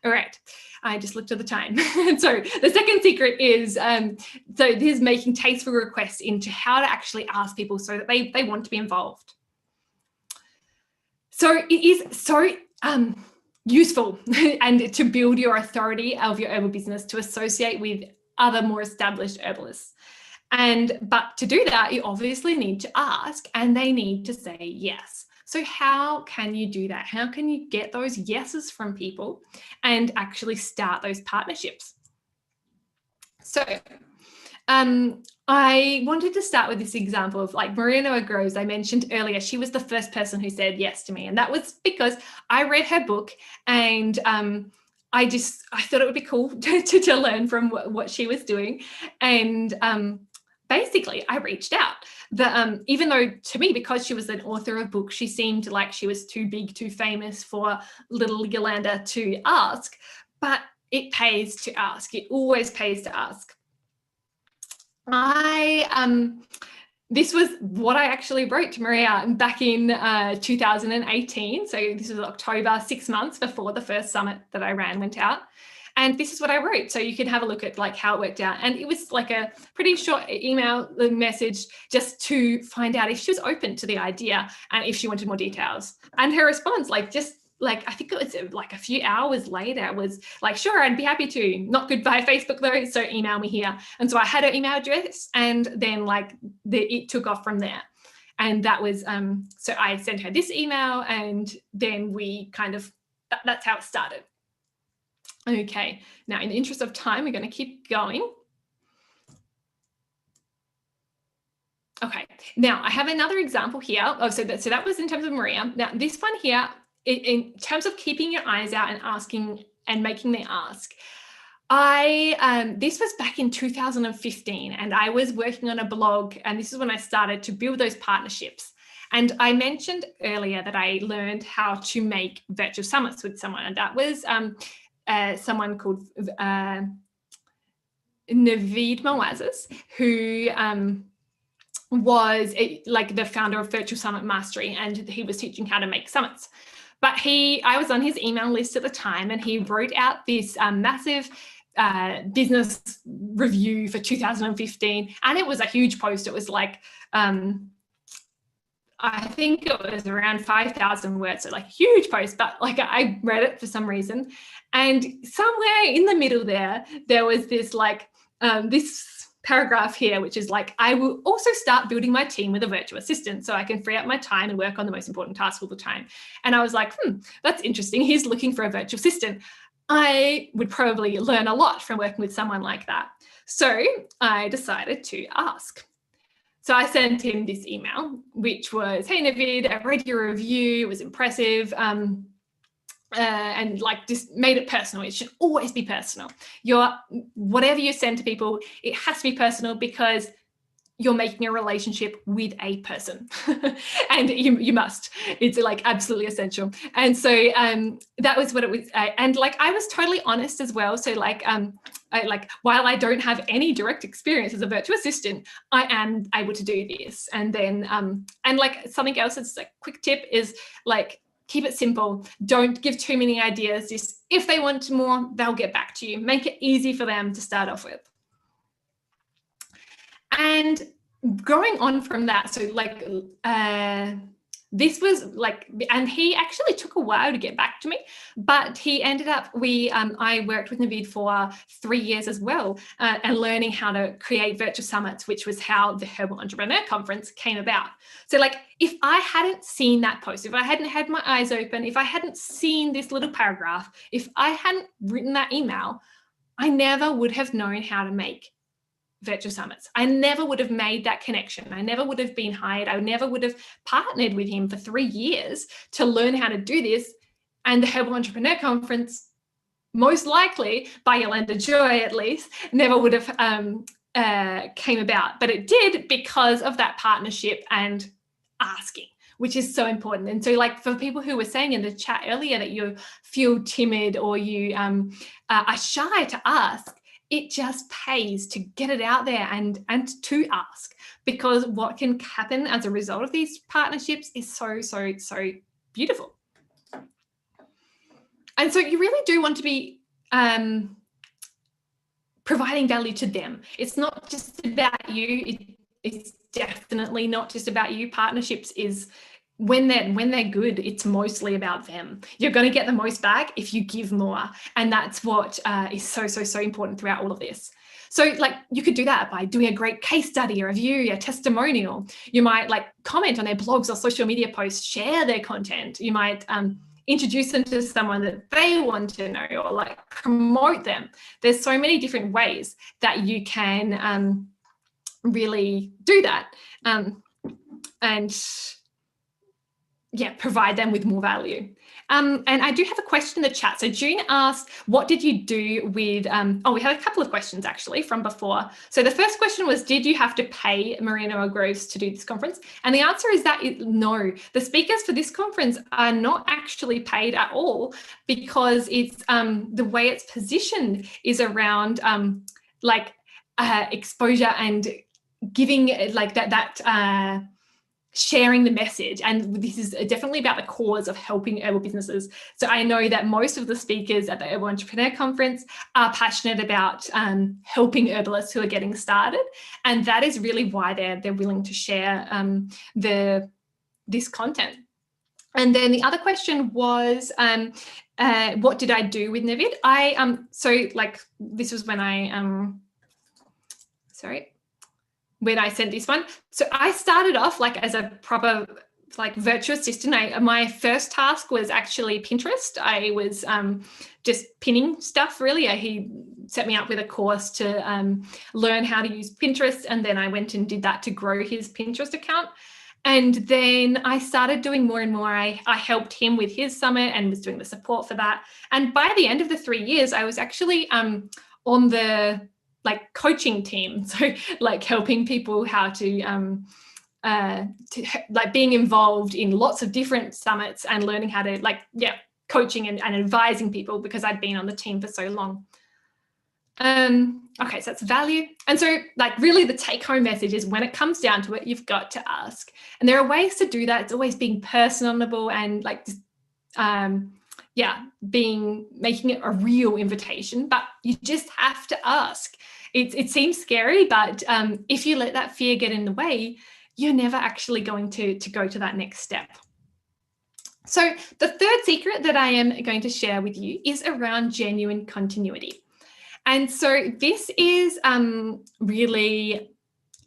All right, I just looked at the time. So the second secret is, so this is making tasteful requests into how to actually ask people so that they want to be involved. So it is so useful and to build your authority of your herbal business to associate with other more established herbalists. But to do that, you obviously need to ask and they need to say yes. So how can you do that? How can you get those yeses from people and actually start those partnerships? So I wanted to start with this example of like Maria Noah Groves I mentioned earlier. She was the first person who said yes to me. And that was because I read her book and I thought it would be cool to learn from what she was doing. And basically I reached out. Even though to me, because she was an author of books, she seemed like she was too big, too famous for little Yolanda to ask, but it pays to ask. It always pays to ask. This was what I actually wrote to Maria back in 2018. So this was October, 6 months before the first summit that I ran went out. And this is what I wrote. So you can have a look at like how it worked out. And it was like a pretty short email message just to find out if she was open to the idea and if she wanted more details. And her response, like just like, I think it was like a few hours later, was like, sure, I'd be happy to. Not good via Facebook though, so email me here. And so I had her email address, and then like it took off from there. And that was, so I sent her this email, and then we kind of, that's how it started. Okay, now in the interest of time, we're going to keep going. Okay, now I have another example here. Oh, so that was in terms of Maria. Now this one here, in terms of keeping your eyes out and asking and making them ask, this was back in 2015, and I was working on a blog, and this is when I started to build those partnerships. And I mentioned earlier that I learned how to make virtual summits with someone, and that was someone called Naveed Mawazes, who was like the founder of Virtual Summit Mastery, and he was teaching how to make summits. But I was on his email list at the time, and he wrote out this massive business review for 2015, and it was a huge post. It was like, I think it was around 5,000 words, so like huge post, but like I read it for some reason. And somewhere in the middle there was this like, this paragraph here, which is like, I will also start building my team with a virtual assistant so I can free up my time and work on the most important tasks all the time. And I was like, that's interesting. He's looking for a virtual assistant. I would probably learn a lot from working with someone like that. So I decided to ask. So I sent him this email, which was, hey, Naveed, I read your review. It was impressive. And like just made it personal. It should always be personal. Whatever you send to people, it has to be personal, because you're making a relationship with a person and you must. It's like absolutely essential. And so that was what it was. And like I was totally honest as well. So like while I don't have any direct experience as a virtual assistant, I am able to do this. And then and like something else that's like quick tip is like, keep it simple. Don't give too many ideas. Just if they want more, they'll get back to you. Make it easy for them to start off with. And going on from that, so like this was like, and he actually took a while to get back to me, but he ended up, I worked with Naveed for 3 years as well, and learning how to create virtual summits, which was how the Herbal Entrepreneur Conference came about. So like, if I hadn't seen that post, if I hadn't had my eyes open, if I hadn't seen this little paragraph, if I hadn't written that email, I never would have known how to make virtual summits. I never would have made that connection. I never would have been hired. I never would have partnered with him for 3 years to learn how to do this. And the Herbal Entrepreneur Conference, most likely by Yolanda Joy at least, never would have came about. But it did because of that partnership and asking, which is so important. And so like for people who were saying in the chat earlier that you feel timid or you are shy to ask, it just pays to get it out there and to ask, because what can happen as a result of these partnerships is so, so, so beautiful. And so you really do want to be providing value to them. It's not just about you. It's definitely not just about you. Partnerships is when they're good, it's mostly about them. You're going to get the most back if you give more. And that's what is so, so, so important throughout all of this. So like you could do that by doing a great case study, a review, a testimonial. You might like comment on their blogs or social media posts, share their content. You might introduce them to someone that they want to know, or like promote them. There's so many different ways that you can really do that. And yeah, provide them with more value. And I do have a question in the chat. So June asked, what did you do with, we had a couple of questions actually from before. So the first question was, did you have to pay Marina Groves to do this conference? And the answer is that no, the speakers for this conference are not actually paid at all, because it's the way it's positioned is around exposure and giving like that sharing the message. And this is definitely about the cause of helping herbal businesses. So I know that most of the speakers at the Herbal Entrepreneur Conference are passionate about helping herbalists who are getting started. And that is really why they're willing to share this content. And then the other question was, what did I do with Navid? So like this was when when I sent this one. So I started off like as a proper like virtual assistant. My first task was actually Pinterest. I was just pinning stuff really. He set me up with a course to learn how to use Pinterest. And then I went and did that to grow his Pinterest account. And then I started doing more and more. I helped him with his summit and was doing the support for that. And by the end of the 3 years, I was actually on the like coaching team. So like helping people how to like being involved in lots of different summits and learning how to coaching and advising people because I'd been on the team for so long. Okay, so that's value. And so like really the take home message is when it comes down to it, you've got to ask. And there are ways to do that. It's always being personable and like making it a real invitation, but you just have to ask. It seems scary, but if you let that fear get in the way, you're never actually going to go to that next step. So the third secret that I am going to share with you is around genuine continuity. And so this is really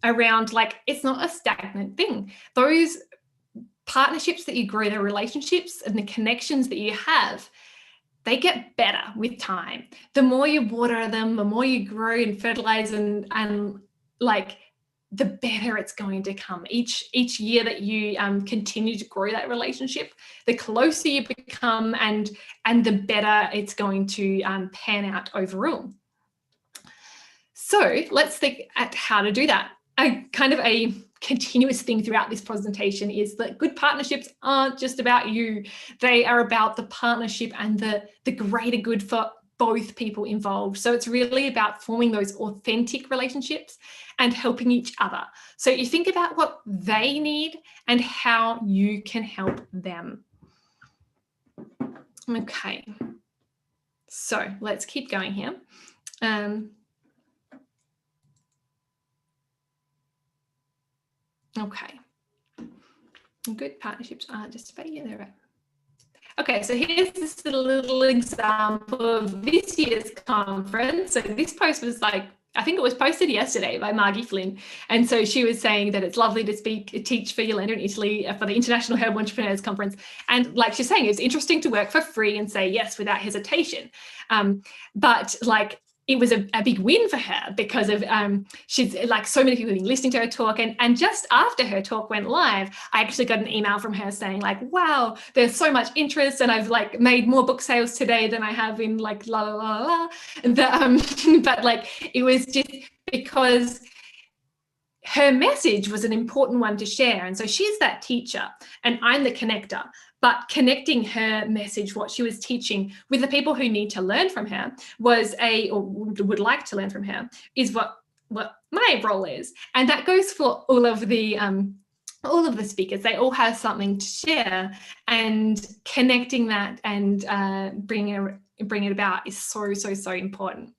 around like, it's not a stagnant thing. Those partnerships that you grow, the relationships and the connections that you have, they get better with time. The more you water them, the more you grow and fertilize and like the better it's going to come. Each year that you continue to grow that relationship, the closer you become and the better it's going to pan out overall. So let's think at how to do that. A continuous thing throughout this presentation is that good partnerships aren't just about you. They are about the partnership and the greater good for both people involved. So it's really about forming those authentic relationships and helping each other. So you think about what they need and how you can help them. Okay, so let's keep going here. Okay, good partnerships aren't just about you. They're right. Okay, so here's this little example of this year's conference. So this post was like, I think it was posted yesterday by Margie Flynn. And so she was saying that it's lovely to teach for Yolanda in Italy for the International Herbal Entrepreneurs Conference. And like she's saying, it's interesting to work for free and say yes without hesitation. But like, it was a big win for her because of she's like so many people have been listening to her talk, and just after her talk went live, I actually got an email from her saying like, wow, there's so much interest and I've like made more book sales today than I have in like la la la la. But like it was just because her message was an important one to share. And so she's that teacher and I'm the connector. But connecting her message, what she was teaching with the people who need to learn from her or would like to learn from her, is what my role is. And that goes for all of the speakers. They all have something to share, and connecting that and bringing it about is so important.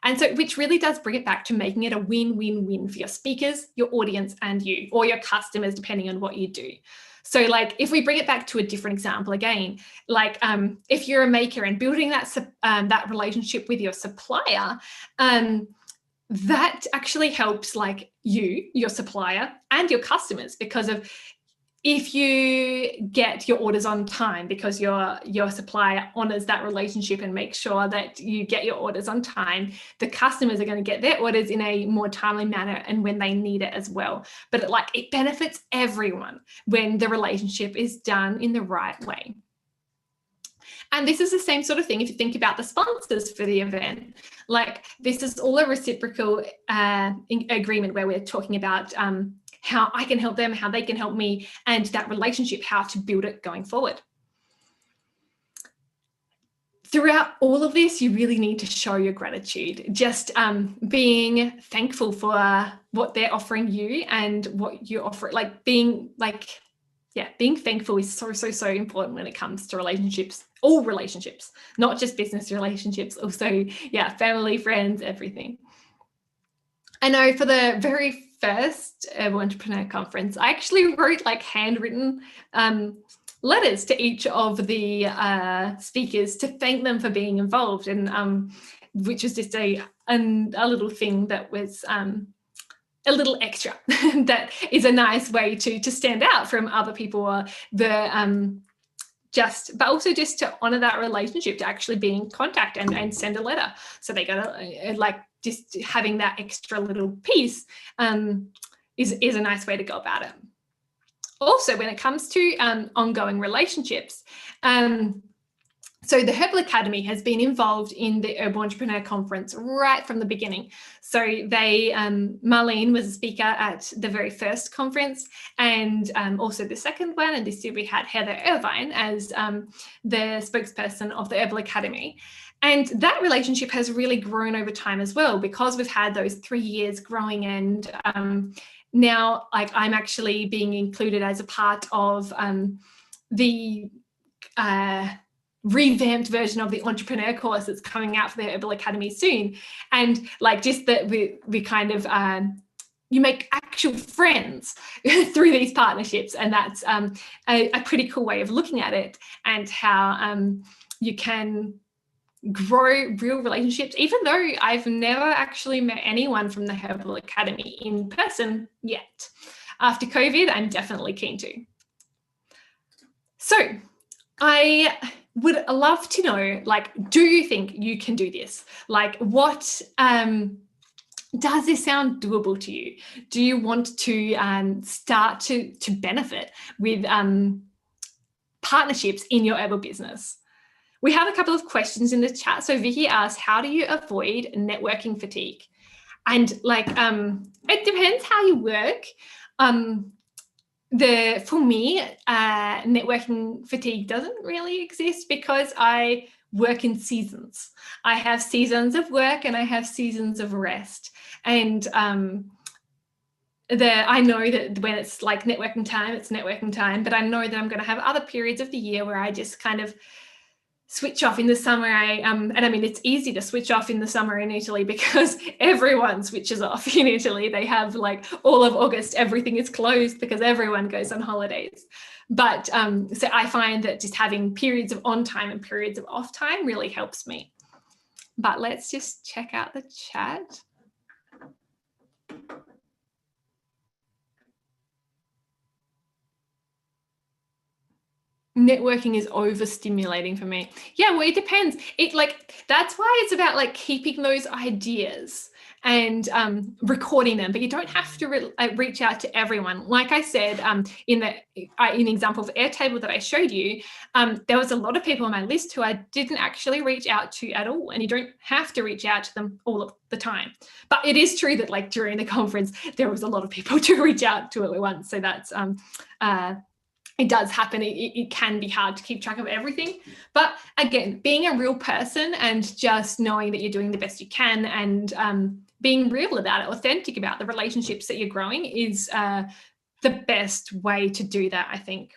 And so, which really does bring it back to making it a win-win-win for your speakers, your audience, and you, or your customers, depending on what you do. So like if we bring it back to a different example again, like if you're a maker and building that relationship with your supplier, that actually helps like you, your supplier, and your customers, because of if you get your orders on time, because your supplier honors that relationship and makes sure that you get your orders on time, the customers are going to get their orders in a more timely manner and when they need it as well. But it benefits everyone when the relationship is done in the right way. And this is the same sort of thing if you think about the sponsors for the event. Like this is all a reciprocal agreement where we're talking about how I can help them, how they can help me, and that relationship, how to build it going forward. throughout all of this, you really need to show your gratitude, just being thankful for what they're offering you and what you offer, being thankful is so important when it comes to relationships, all relationships, not just business relationships, also, family, friends, everything. I know for the very first Herbal Entrepreneur Conference, I actually wrote handwritten letters to each of the speakers to thank them for being involved, and which was just a little thing that was a little extra that is a nice way to stand out from other people, or but also just to honor that relationship, to actually be in contact and send a letter. So they got just having that extra little piece is a nice way to go about it. Also, when it comes to ongoing relationships, so the Herbal Academy has been involved in the Herbal Entrepreneur Conference right from the beginning. So Marlene was a speaker at the very first conference, and also the second one. And this year we had Heather Irvine as the spokesperson of the Herbal Academy. And that relationship has really grown over time as well, because we've had those 3 years growing, and now I'm actually being included as a part of the revamped version of the entrepreneur course that's coming out for the Herbal Academy soon. And just that we kind of you make actual friends through these partnerships, and that's a pretty cool way of looking at it, and how you can grow real relationships, even though I've never actually met anyone from the Herbal Academy in person yet. After COVID, I'm definitely keen to. So I would love to know, do you think you can do this? What does this sound doable to you? Do you want to start to benefit with partnerships in your herbal business? We have a couple of questions in the chat. So Vicky asked, how do you avoid networking fatigue? And it depends how you work. For me, networking fatigue doesn't really exist, because I work in seasons. I have seasons of work and I have seasons of rest. And I know that when it's networking time, it's networking time, but I know that I'm going to have other periods of the year where I just kind of switch off. In the summer, it's easy to switch off in the summer in Italy, because everyone switches off in Italy. They have all of August, everything is closed because everyone goes on holidays. But so I find that just having periods of on time and periods of off time really helps me. But let's just check out the chat. Networking is overstimulating for me. Yeah, well, it depends. That's why it's about keeping those ideas and recording them, but you don't have to reach out to everyone. Like I said, in the example of Airtable that I showed you, there was a lot of people on my list who I didn't actually reach out to at all, and you don't have to reach out to them all of the time. But it is true that during the conference, there was a lot of people to reach out to at once. So that's it does happen. It can be hard to keep track of everything. But again, being a real person and just knowing that you're doing the best you can, and being real about it, authentic about the relationships that you're growing, is the best way to do that, I think.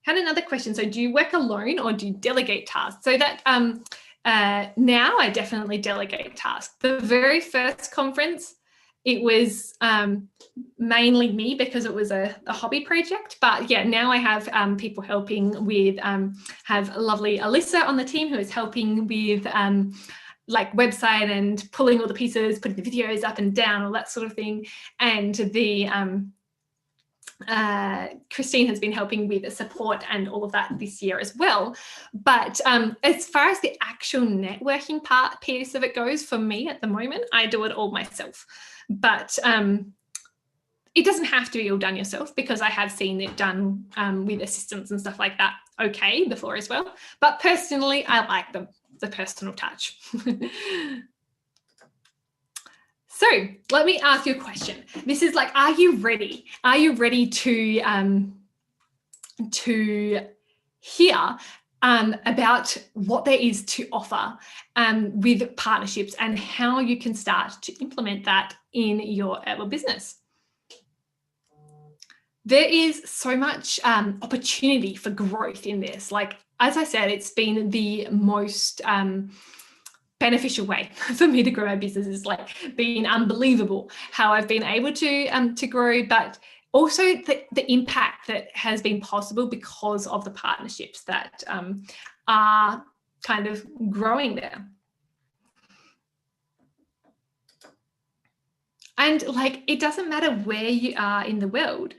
I had another question. So do you work alone or do you delegate tasks? So that now I definitely delegate tasks. The very first conference, it was mainly me, because it was a hobby project. But yeah, now I have people helping with, have lovely Alyssa on the team, who is helping with website and pulling all the pieces, putting the videos up and down, all that sort of thing. And the Christine has been helping with the support and all of that this year as well. But as far as the actual networking piece of it goes, for me at the moment, I do it all myself. But it doesn't have to be all done yourself, because I have seen it done with assistants and stuff like that before as well. But personally, I like the personal touch. So let me ask you a question. This is are you ready? Are you ready to hear about what there is to offer with partnerships and how you can start to implement that in your Herbal business. There is so much opportunity for growth in this. Like, as I said, it's been the most beneficial way for me to grow my business. Is like been unbelievable how I've been able to grow, but also the impact that has been possible because of the partnerships that are kind of growing there. And like, it doesn't matter where you are in the world,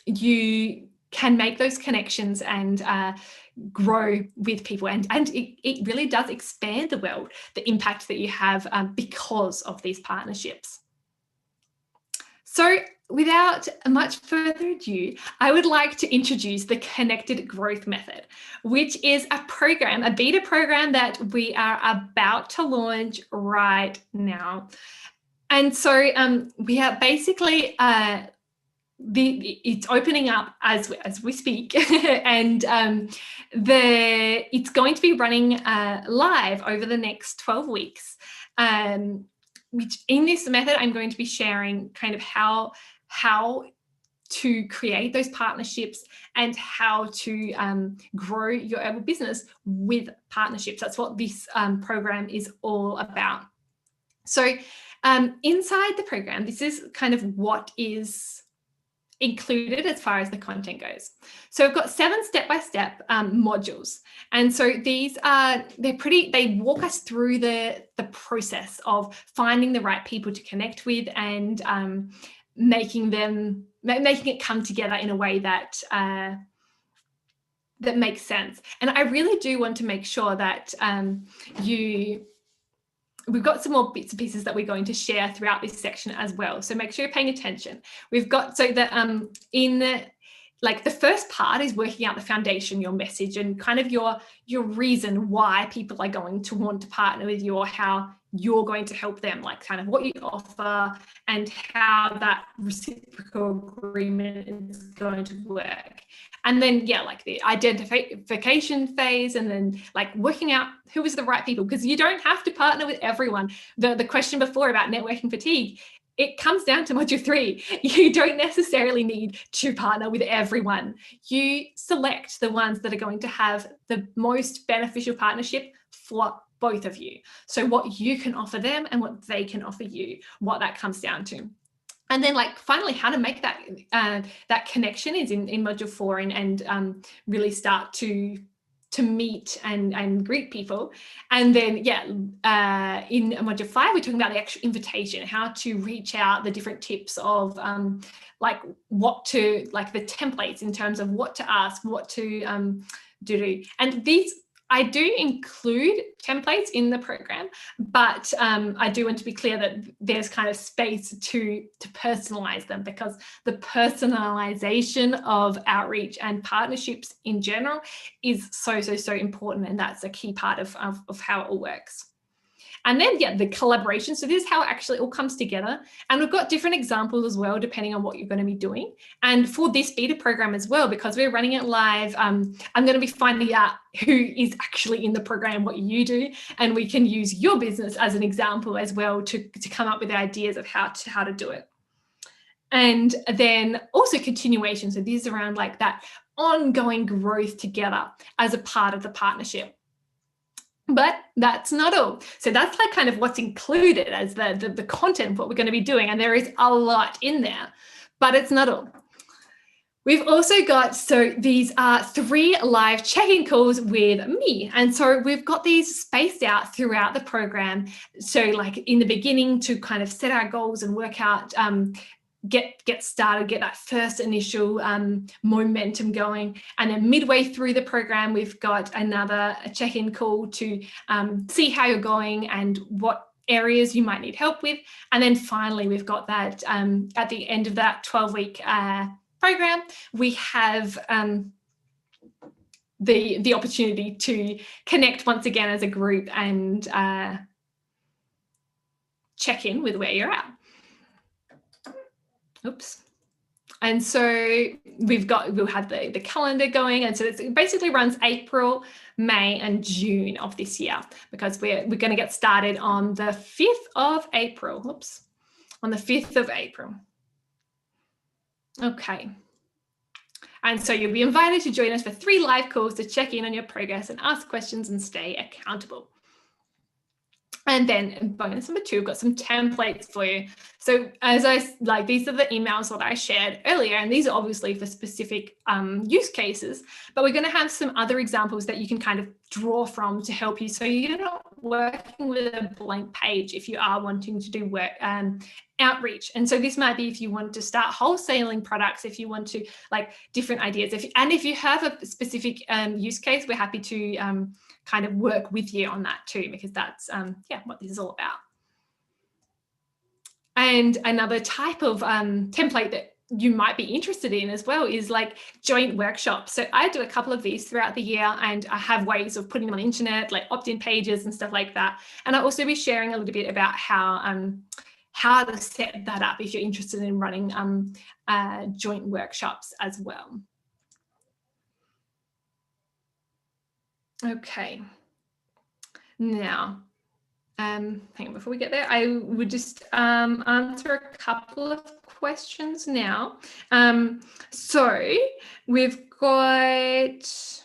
you can make those connections and grow with people, and it really does expand the world, the impact that you have because of these partnerships. So without much further ado, I would like to introduce the Connected Growth Method, which is a program, a beta program that we are about to launch right now. And so we are basically it's opening up as we speak, and it's going to be running live over the next 12 weeks. Which in this method, I'm going to be sharing kind of how to create those partnerships and how to grow your Herbal business with partnerships. That's what this program is all about. So inside the program, this is kind of what is included as far as the content goes. So we've got 7 step-by-step modules. And so these are, they walk us through the process of finding the right people to connect with and making it come together in a way that that makes sense. And I really do want to make sure that we've got some more bits and pieces that we're going to share throughout this section as well. So make sure you're paying attention. We've got, so that the first part is working out the foundation, your message, and kind of your reason why people are going to want to partner with you, or how you're going to help them, like kind of what you offer and how that reciprocal agreement is going to work. And then, like the identification phase, and then like working out who is the right people, because you don't have to partner with everyone. The question before about networking fatigue, it comes down to module 3. You don't necessarily need to partner with everyone. You select the ones that are going to have the most beneficial partnership for both of you. So what you can offer them and what they can offer you, what that comes down to. And then like finally, how to make that connection is in module 4, and really start to meet and greet people. And then in module 5, we're talking about the actual invitation, how to reach out, the different tips of like what to, like the templates in terms of what to ask, what to do. And these, I do include templates in the program, but I do want to be clear that there's kind of space to personalize them, because the personalization of outreach and partnerships in general is so important, and that's a key part of how it all works. And then, the collaboration. So this is how it actually all comes together. And we've got different examples as well, depending on what you're going to be doing. And for this beta program as well, because we're running it live, I'm going to be finding out who is actually in the program, what you do. And we can use your business as an example as well to come up with ideas of how to do it. And then also continuation. So this is around like that ongoing growth together as a part of the partnership. But that's not all. So that's like kind of what's included as the content, what we're going to be doing. And there is a lot in there, but it's not all. We've also got, so these are 3 live check-in calls with me. And so we've got these spaced out throughout the program. So like in the beginning to kind of set our goals and work out, get started, get that first initial momentum going. And then midway through the program, we've got another check-in call to see how you're going and what areas you might need help with. And then finally, we've got that at the end of that 12-week program, we have the opportunity to connect once again as a group and check in with where you're at. Oops. And so we'll have the calendar going. And so it basically runs April, May, and June of this year, because we're going to get started on the 5th of April. Oops, on the 5th of April. Okay. And so you'll be invited to join us for 3 live calls to check in on your progress and ask questions and stay accountable. And then bonus number 2, we've got some templates for you. So these are the emails that I shared earlier, and these are obviously for specific use cases, but we're going to have some other examples that you can kind of draw from to help you. So you're not working with a blank page if you are wanting to do work outreach. And so this might be if you want to start wholesaling products, if you want to different ideas. If you have a specific use case, we're happy to kind of work with you on that too, because that's what this is all about. And another type of template that you might be interested in as well is joint workshops. So I do a couple of these throughout the year, and I have ways of putting them on the internet, like opt-in pages and stuff like that. And I'll also be sharing a little bit about how to set that up if you're interested in running joint workshops as well. Okay. Now, hang on, before we get there, I would just answer a couple of questions now. So we've got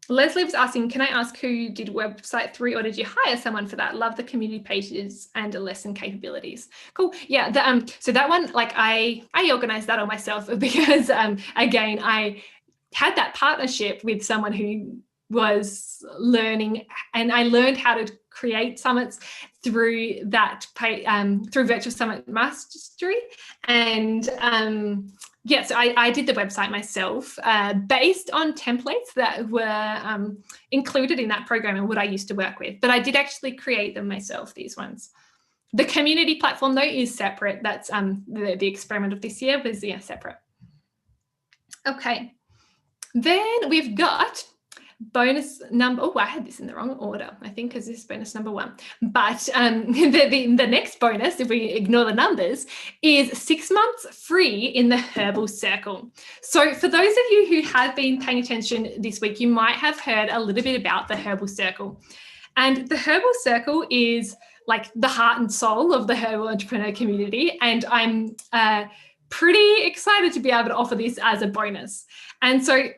Leslie was asking, can I ask who you did website through, or did you hire someone for that? Love the community pages and lesson capabilities. Cool. Yeah. So that one, I organized that all myself because again, I had that partnership with someone who was learning, and I learned how to create summits through that through Virtual Summit Mastery. And so I did the website myself based on templates that were included in that program and what I used to work with. But I did actually create them myself, these ones. The community platform, though, is separate. That's the experiment of this year was separate. Okay. Then we've got bonus number, I had this in the wrong order, I think, because this is bonus number 1. But the next bonus, if we ignore the numbers, is 6 months free in the Herbal Circle. So for those of you who have been paying attention this week, you might have heard a little bit about the Herbal Circle. And the Herbal Circle is the heart and soul of the herbal entrepreneur community. And I'm pretty excited to be able to offer this as a bonus. And so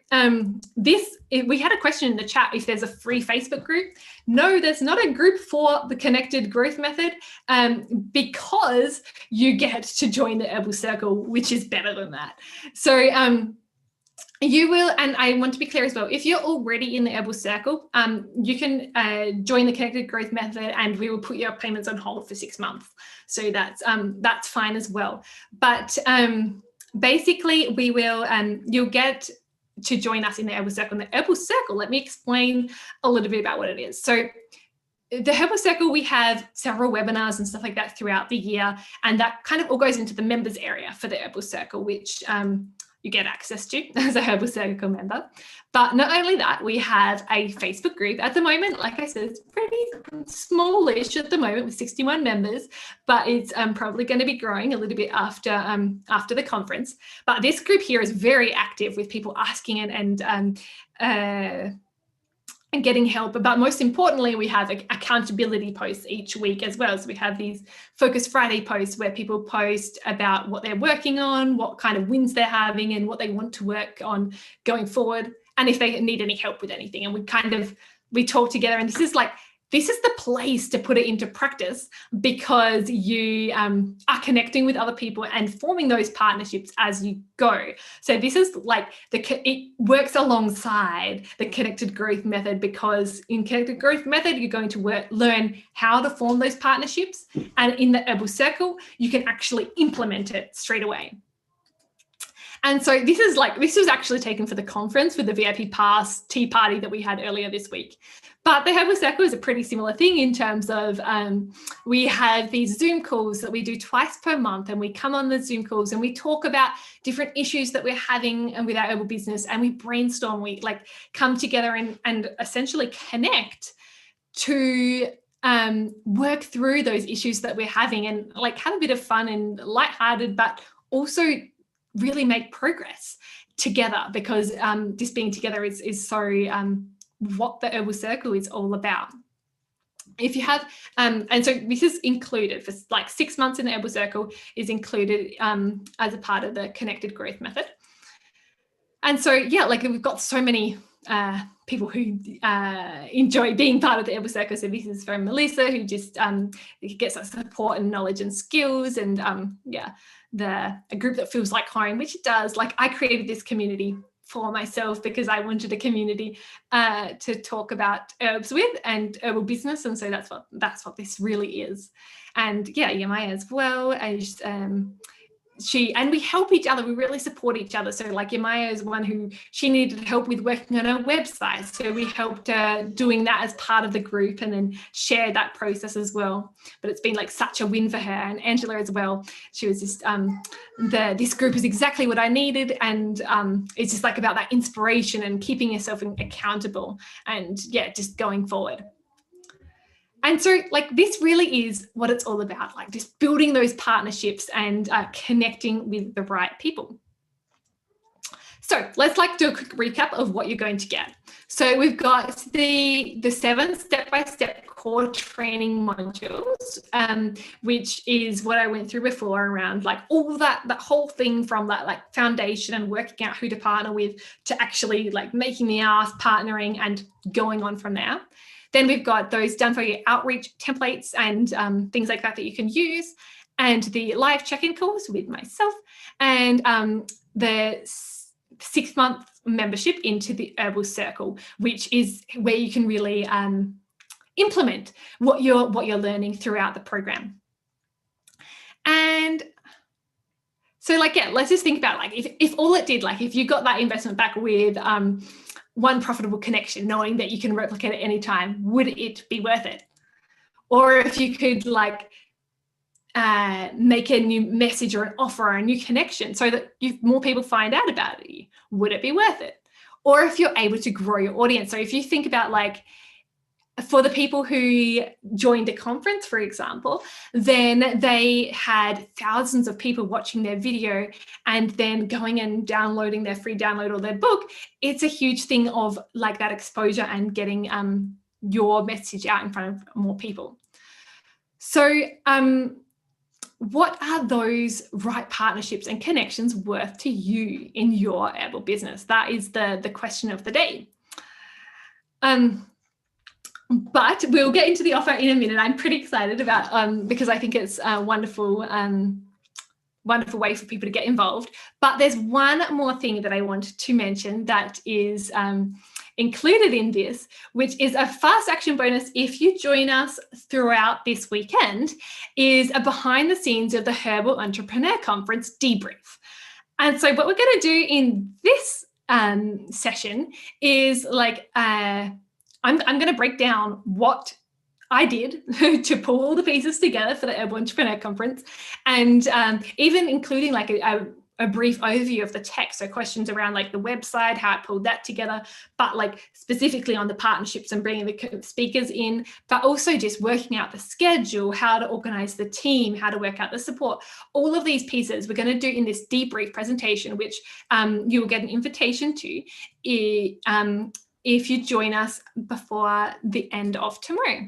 we had a question in the chat if there's a free Facebook group. No, there's not a group for the Connected Growth Method because you get to join the Herbal Circle, which is better than that. So you will, and I want to be clear as well, if you're already in the Herbal Circle, you can join the Connected Growth Method and we will put your payments on hold for 6 months. So that's fine as well. But basically we will, you'll get to join us in the Herbal Circle. In the Herbal Circle, let me explain a little bit about what it is. So the Herbal Circle, we have several webinars and stuff like that throughout the year, and that kind of all goes into the members area for the Herbal Circle, which you get access to as a Herbal Circle member. But not only that, we have a Facebook group at the moment. Like I said, it's pretty smallish at the moment with 61 members, but it's probably going to be growing a little bit after the conference. But this group here is very active with people asking and getting help. But most importantly, we have accountability posts each week as well. So we have these Focus Friday posts where people post about what they're working on, what kind of wins they're having, and what they want to work on going forward, and if they need any help with anything. And we talk together, and this is the place to put it into practice, because you are connecting with other people and forming those partnerships as you go. So this is it works alongside the Connected Growth Method, because in Connected Growth Method, you're going to learn how to form those partnerships. And in the Herbal Circle, you can actually implement it straight away. And so this was actually taken for the conference with the VIP Pass tea party that we had earlier this week. But the Herbal Circle is a pretty similar thing in terms of we have these Zoom calls that we do twice per month, and we come on the Zoom calls and we talk about different issues that we're having with our herbal business, and we brainstorm, we come together and essentially connect to work through those issues that we're having, and have a bit of fun and lighthearted, but also really make progress together, because this being together is so what the Herbal Circle is all about. If you have, and so this is included for like 6 months in the Herbal Circle is included as a part of the Connected Growth Method. And so, yeah, like we've got so many people who enjoy being part of the Herbal Circle. So this is from Melissa, who just gets that support and knowledge and skills, and a group that feels like home, which it does. Like I created this community for myself because I wanted a community to talk about herbs with and herbal business, and so that's what this really is. And yeah, Yamaya as well as and we help each other. We really support each other. So like Yamaya is one who she needed help with working on her website, so we helped her doing that as part of the group, and then share that process as well. But it's been like such a win for her. And Angela as well, she was just this group is exactly what I needed, and it's just like about that inspiration and keeping yourself accountable, and yeah, just going forward. And so like this really is what it's all about, like just building those partnerships and connecting with the right people. So let's like do a quick recap of what you're going to get. So we've got the 7 step-by-step core training modules, which is what I went through before around like all that whole thing from that like foundation and working out who to partner with to actually like making the ask, partnering, and going on from there. Then we've got those done for your outreach templates and things like that you can use, and the live check-in calls with myself, and the 6-month membership into the Herbal Circle, which is where you can really implement what you're learning throughout the program. And so like, yeah, let's just think about like if all it did, like if you got that investment back with one profitable connection, knowing that you can replicate at any time, would it be worth it? Or if you could like make a new message or an offer or a new connection so that more people find out about it, would it be worth it? Or if you're able to grow your audience. So if you think about like, for the people who joined a conference, for example, then they had thousands of people watching their video and then going and downloading their free download or their book. It's a huge thing of like that exposure and getting your message out in front of more people. So what are those right partnerships and connections worth to you in your herbal business? That is the question of the day. But we'll get into the offer in a minute. I'm pretty excited about because I think it's a wonderful way for people to get involved. But there's one more thing that I want to mention that is included in this, which is a fast action bonus if you join us throughout this weekend, is a behind the scenes of the Herbal Entrepreneur Conference debrief. And so what we're going to do in this session is like I'm going to break down what I did to pull all the pieces together for the Herbal Entrepreneur Conference, and even including like a brief overview of the tech. So questions around like the website, how I pulled that together, but like specifically on the partnerships and bringing the speakers in, but also just working out the schedule, how to organize the team, how to work out the support. All of these pieces we're going to do in this debrief presentation, which you will get an invitation to if you join us before the end of tomorrow.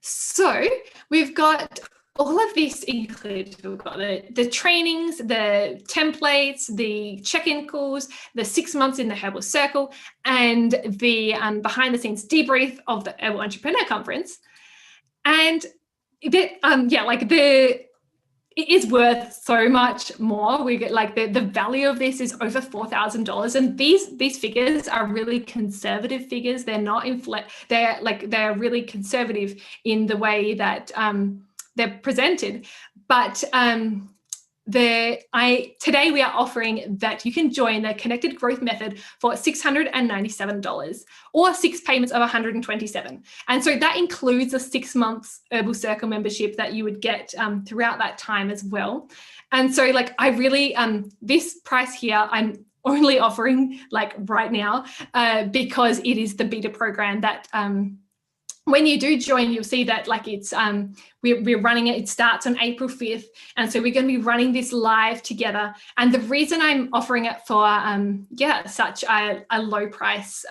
So we've got all of this included. We've got the trainings, the templates, the check-in calls, the 6 months in the Herbal Circle, and the behind the scenes debrief of the Herbal Entrepreneur Conference. And it is worth so much more. We get like the value of this is over $4,000, and these figures are really conservative figures. They're not they're really conservative in the way that they're presented. But today we are offering that you can join the Connected Growth Method for $697 or 6 payments of $127. And so that includes a 6 months Herbal Circle membership that you would get throughout that time as well. And so like I really, this price here, I'm only offering like right now because it is the beta program that when you do join, you'll see that like it's we're running it. It starts on April 5th, and so we're going to be running this live together. And the reason I'm offering it for such a low price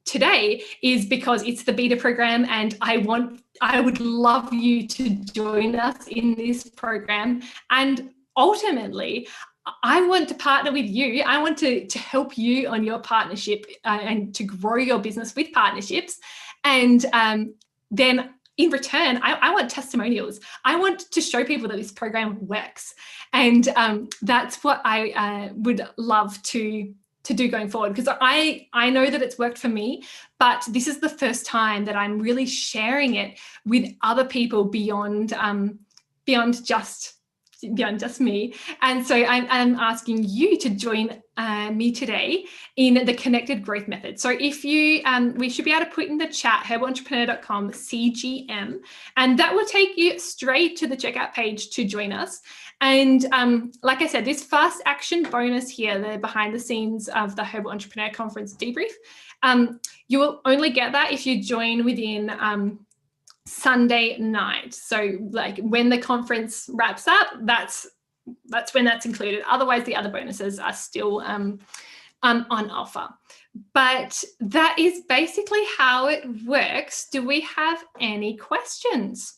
today is because it's the beta program, and I would love you to join us in this program. And ultimately, I want to partner with you. I want to help you on your partnership and to grow your business with partnerships. And then in return, I want testimonials. I want to show people that this program works. And that's what I would love to do going forward, because I know that it's worked for me, but this is the first time that I'm really sharing it with other people beyond just me. And so I'm asking you to join me today in the Connected Growth Method. So if you, we should be able to put in the chat, herbalentrepreneur.com CGM, and that will take you straight to the checkout page to join us. And like I said, this fast action bonus here, the behind the scenes of the Herbal Entrepreneur Conference debrief, you will only get that if you join within Sunday night. So like when the conference wraps up, that's when that's included. Otherwise, the other bonuses are still on offer. But that is basically how it works. Do we have any questions?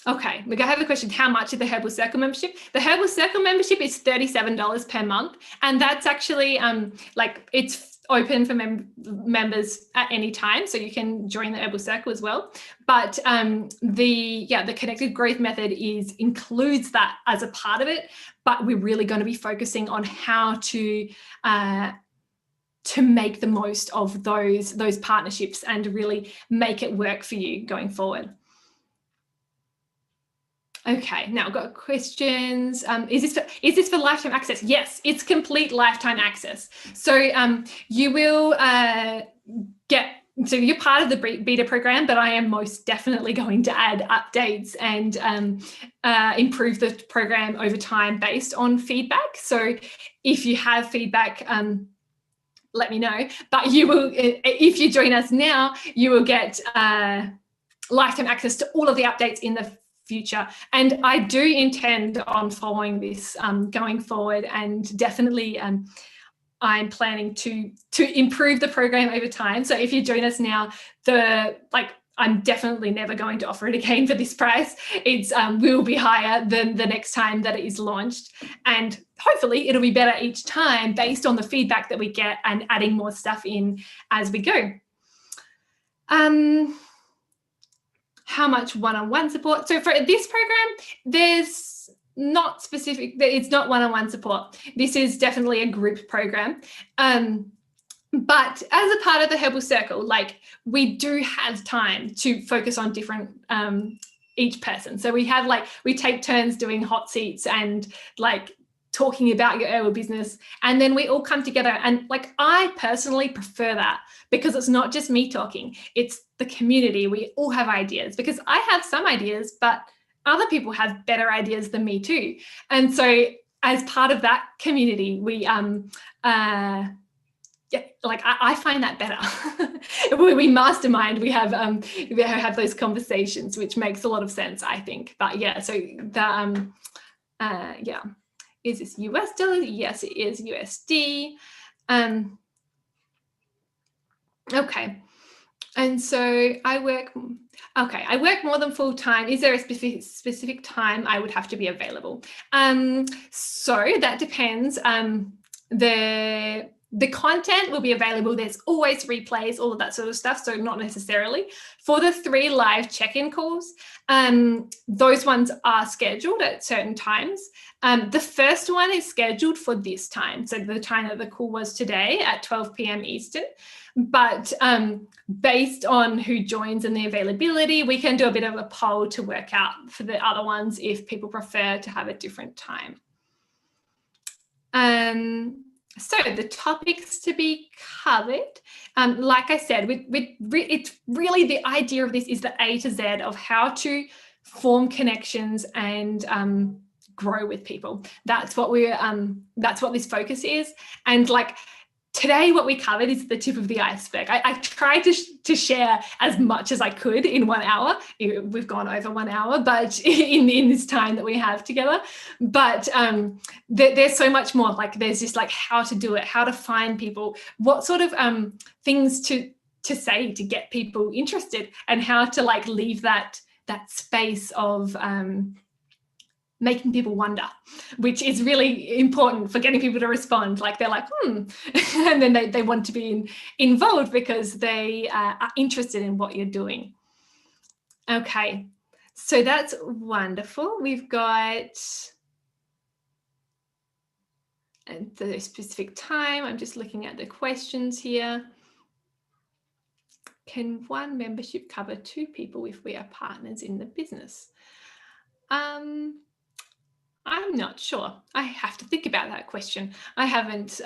Okay, we're going to have a question. How much is the Herbal Circle membership? The Herbal Circle membership is $37 per month. And that's actually like it's open for members at any time. So you can join the Herbal Circle as well. But the Connected Growth Method includes that as a part of it. But we're really going to be focusing on how to make the most of those partnerships and really make it work for you going forward. Okay, now I've got questions. Is this for lifetime access? Yes, it's complete lifetime access. So you will so you're part of the beta program, but I am most definitely going to add updates and improve the program over time based on feedback. So if you have feedback, let me know. But you will, if you join us now, you will get lifetime access to all of the updates in the future. And I do intend on following this going forward, and definitely I'm planning to improve the program over time. So if you join us now, I'm definitely never going to offer it again for this price. It's will be higher than the next time that it is launched, and hopefully it'll be better each time based on the feedback that we get and adding more stuff in as we go. How much one-on-one support? So for this program, there's not specific, it's not one-on-one support. This is definitely a group program. But as a part of the Herbal Circle, like we do have time to focus on different, each person. So we take turns doing hot seats and like talking about your herbal business. And then we all come together. And like, I personally prefer that because it's not just me talking, it's the community. We all have ideas, because I have some ideas, but other people have better ideas than me too. And so as part of that community, we, I find that better. we mastermind, we have those conversations, which makes a lot of sense, I think. But yeah, so the, is this US dollar? Yes, it is USD. Okay. And so I work more than full time. Is there a specific time I would have to be available? So that depends. The content will be available. There's always replays, all of that sort of stuff. So not necessarily. For the 3 live check-in calls, those ones are scheduled at certain times. The first one is scheduled for this time. So the time that the call was today at 12 p.m. Eastern. But based on who joins and the availability, we can do a bit of a poll to work out for the other ones if people prefer to have a different time. So the topics to be covered, like I said, it's really the idea of this is the A to Z of how to form connections and grow with people. That's what this focus is. And like today what we covered is the tip of the iceberg. I tried to share as much as I could in 1 hour. We've gone over 1 hour, but in this time that we have together. But there's so much more. Like there's just like how to do it, how to find people, what sort of things to say to get people interested, and how to like leave that space of making people wonder, which is really important for getting people to respond. Like they're like, and then they want to be involved because they are interested in what you're doing. Okay, so that's wonderful. We've got at the specific time. I'm just looking at the questions here. Can one membership cover 2 people if we are partners in the business? I'm not sure. I have to think about that question. I haven't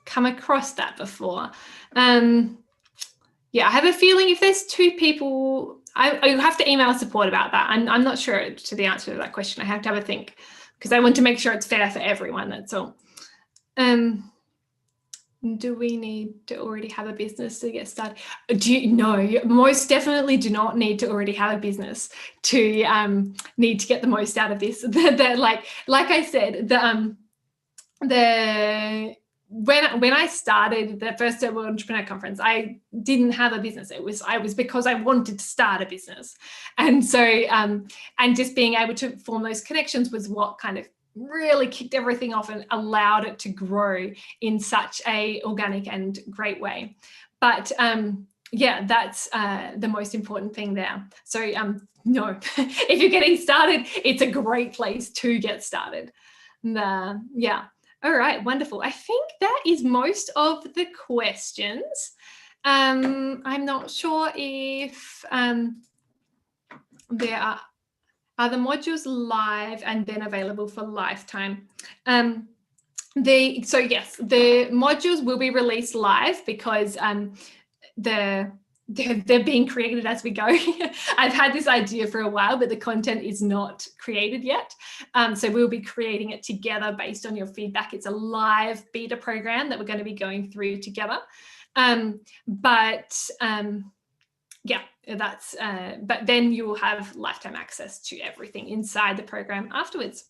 come across that before. Yeah, I have a feeling if there's 2 people, I have to email support about that. I'm not sure to the answer to that question. I have to have a think because I want to make sure it's fair for everyone. That's all. Do we need to already have a business to get started? No, you most definitely do not need to already have a business to need to get the most out of this. Like I said, when I started the first Herbal Entrepreneur Conference, I didn't have a business. I was because I wanted to start a business, and so and just being able to form those connections was what kind of really kicked everything off and allowed it to grow in such a organic and great way. But yeah, that's the most important thing there. So no, if you're getting started, it's a great place to get started. Yeah. All right, wonderful. I think that is most of the questions. I'm not sure if there are the modules live and then available for lifetime. So yes, the modules will be released live because they're being created as we go. I've had this idea for a while, but the content is not created yet. So we'll be creating it together based on your feedback. It's a live beta program that we're going to be going through together. Yeah, that's but then you will have lifetime access to everything inside the program afterwards.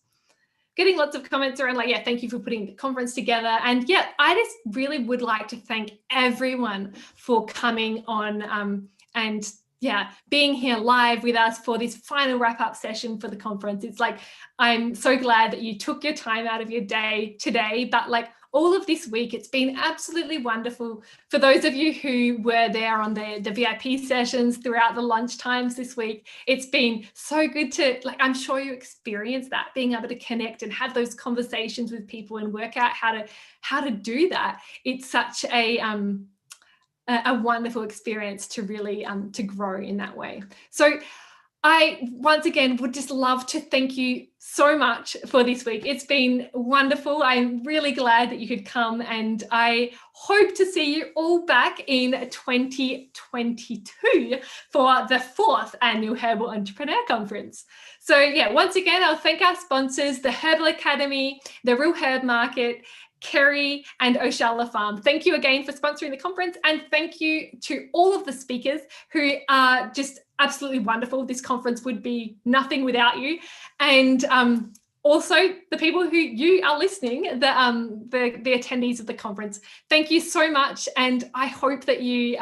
Getting lots of comments around like, yeah, thank you for putting the conference together. And yeah, I just really would like to thank everyone for coming on and yeah, being here live with us for this final wrap-up session for the conference. It's like, I'm so glad that you took your time out of your day today, but like all of this week, it's been absolutely wonderful. For those of you who were there on the VIP sessions throughout the lunch times this week, it's been so good to, like, I'm sure you experienced that, being able to connect and have those conversations with people and work out how to do that. It's such a wonderful experience to really to grow in that way. So I, once again, would just love to thank you so much for this week. It's been wonderful. I'm really glad that you could come, and I hope to see you all back in 2022 for the 4th annual Herbal Entrepreneur Conference. So yeah, once again, I'll thank our sponsors, the Herbal Academy, the Real Herb Market, Kerry and Oshala Farm. Thank you again for sponsoring the conference, and thank you to all of the speakers who are just absolutely wonderful. This conference would be nothing without you. And also the people who you are listening, the attendees of the conference. Thank you so much. And I hope that you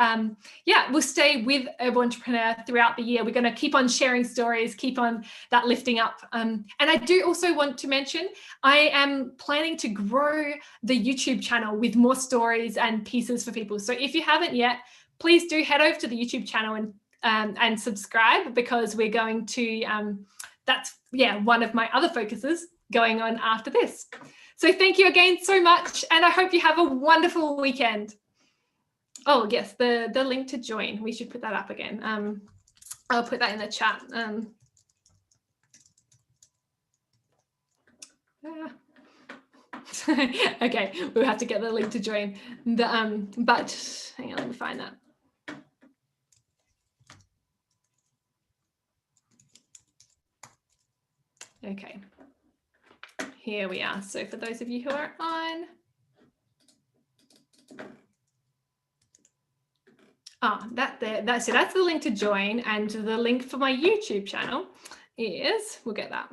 will stay with Herbal Entrepreneur throughout the year. We're going to keep on sharing stories, keep on that lifting up. And I do also want to mention, I am planning to grow the YouTube channel with more stories and pieces for people. So if you haven't yet, please do head over to the YouTube channel and subscribe, because we're going to, that's one of my other focuses going on after this. So thank you again so much, and I hope you have a wonderful weekend. Oh yes, the link to join, we should put that up again. I'll put that in the chat. Okay, we'll have to get the link to join. But hang on, let me find that. Okay, here we are. So for those of you who are on, So that's the link to join, and the link for my YouTube channel is, we'll get that.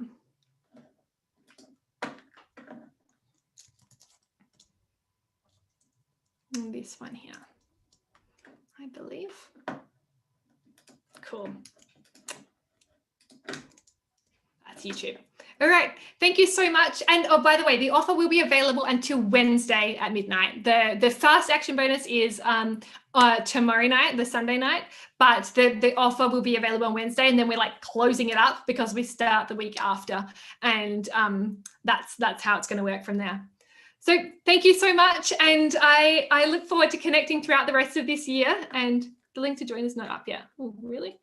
And this one here, I believe. Cool. That's YouTube. All right. Thank you so much. And oh, by the way, the offer will be available until Wednesday at midnight. The fast action bonus is tomorrow night, the Sunday night, but the offer will be available on Wednesday, and then we're like closing it up because we start the week after, and that's how it's going to work from there. So thank you so much, and I look forward to connecting throughout the rest of this year. And the link to join is not up yet. Oh, really?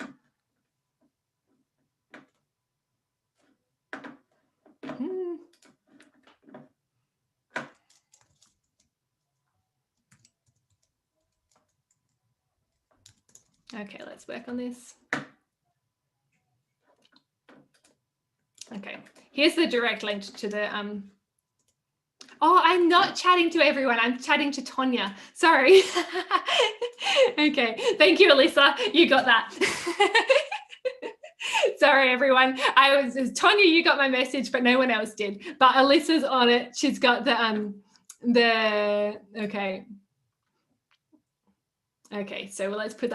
Okay, let's work on this. Okay, here's the direct link to the oh, I'm not chatting to everyone. I'm chatting to Tonya. Sorry. Okay, thank you, Alyssa. You got that. Sorry, everyone. Tonya, you got my message, but no one else did. But Alyssa's on it. She's got the okay. Okay, so let's put that